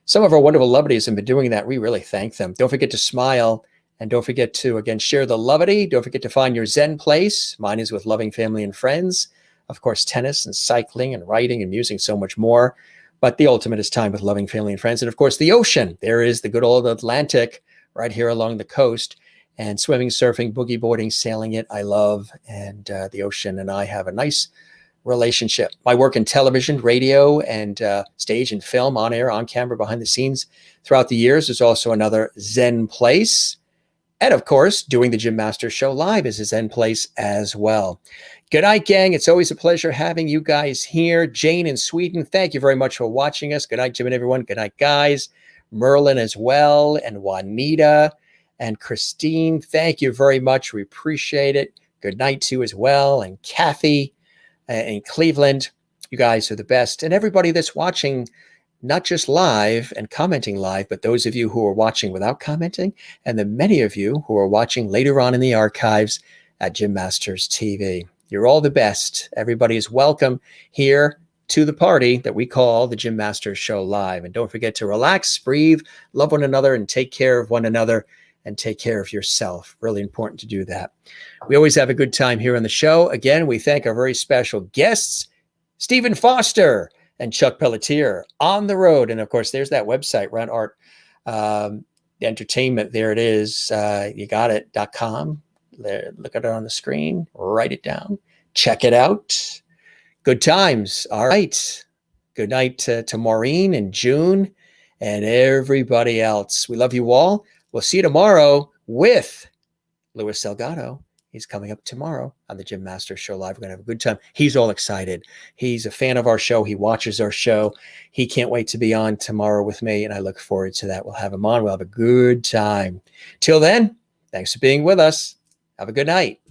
Some of our wonderful lovelies have been doing that. We really thank them. Don't forget to smile, and don't forget to, again, share the lovely. Don't forget to find your Zen place. Mine is with loving family and friends. Of course, tennis and cycling and writing and music, so much more. But the ultimate is time with loving family and friends. And of course, the ocean. There is the good old Atlantic right here along the coast. And swimming, surfing, boogie boarding, sailing it, I love. And the ocean and I have a nice relationship. My work in television, radio, and stage and film, on air, on camera, behind the scenes throughout the years is also another Zen place. And of course, doing the Jim Masters Show live is a Zen place as well. Good night, gang. It's always a pleasure having you guys here. Jane in Sweden, thank you very much for watching us. Good night, Jim and everyone. Good night, guys. Merlin as well, and Juanita and Christine, thank you very much. We appreciate it. Good night to you as well. And Kathy in Cleveland, you guys are the best. And everybody that's watching, not just live and commenting live, but those of you who are watching without commenting, and the many of you who are watching later on in the archives at Jim Masters TV. You're all the best. Everybody is welcome here to the party that we call the Jim Masters Show Live. And don't forget to relax, breathe, love one another, and take care of one another, and take care of yourself. Really important to do that. We always have a good time here on the show. Again, we thank our very special guests, Stephen Foster and Chuck Pelletier, on the road. And of course, there's that website, Run Art Entertainment. There it is. You got it.com. There, look at it on the screen, write it down, check it out. Good times. All right. Good night to Maureen and June and everybody else. We love you all. We'll see you tomorrow with Louis Salgado. He's coming up tomorrow on the Jim Masters Show Live. We're going to have a good time. He's all excited. He's a fan of our show. He watches our show. He can't wait to be on tomorrow with me, and I look forward to that. We'll have him on. We'll have a good time. Till then, thanks for being with us. Have a good night.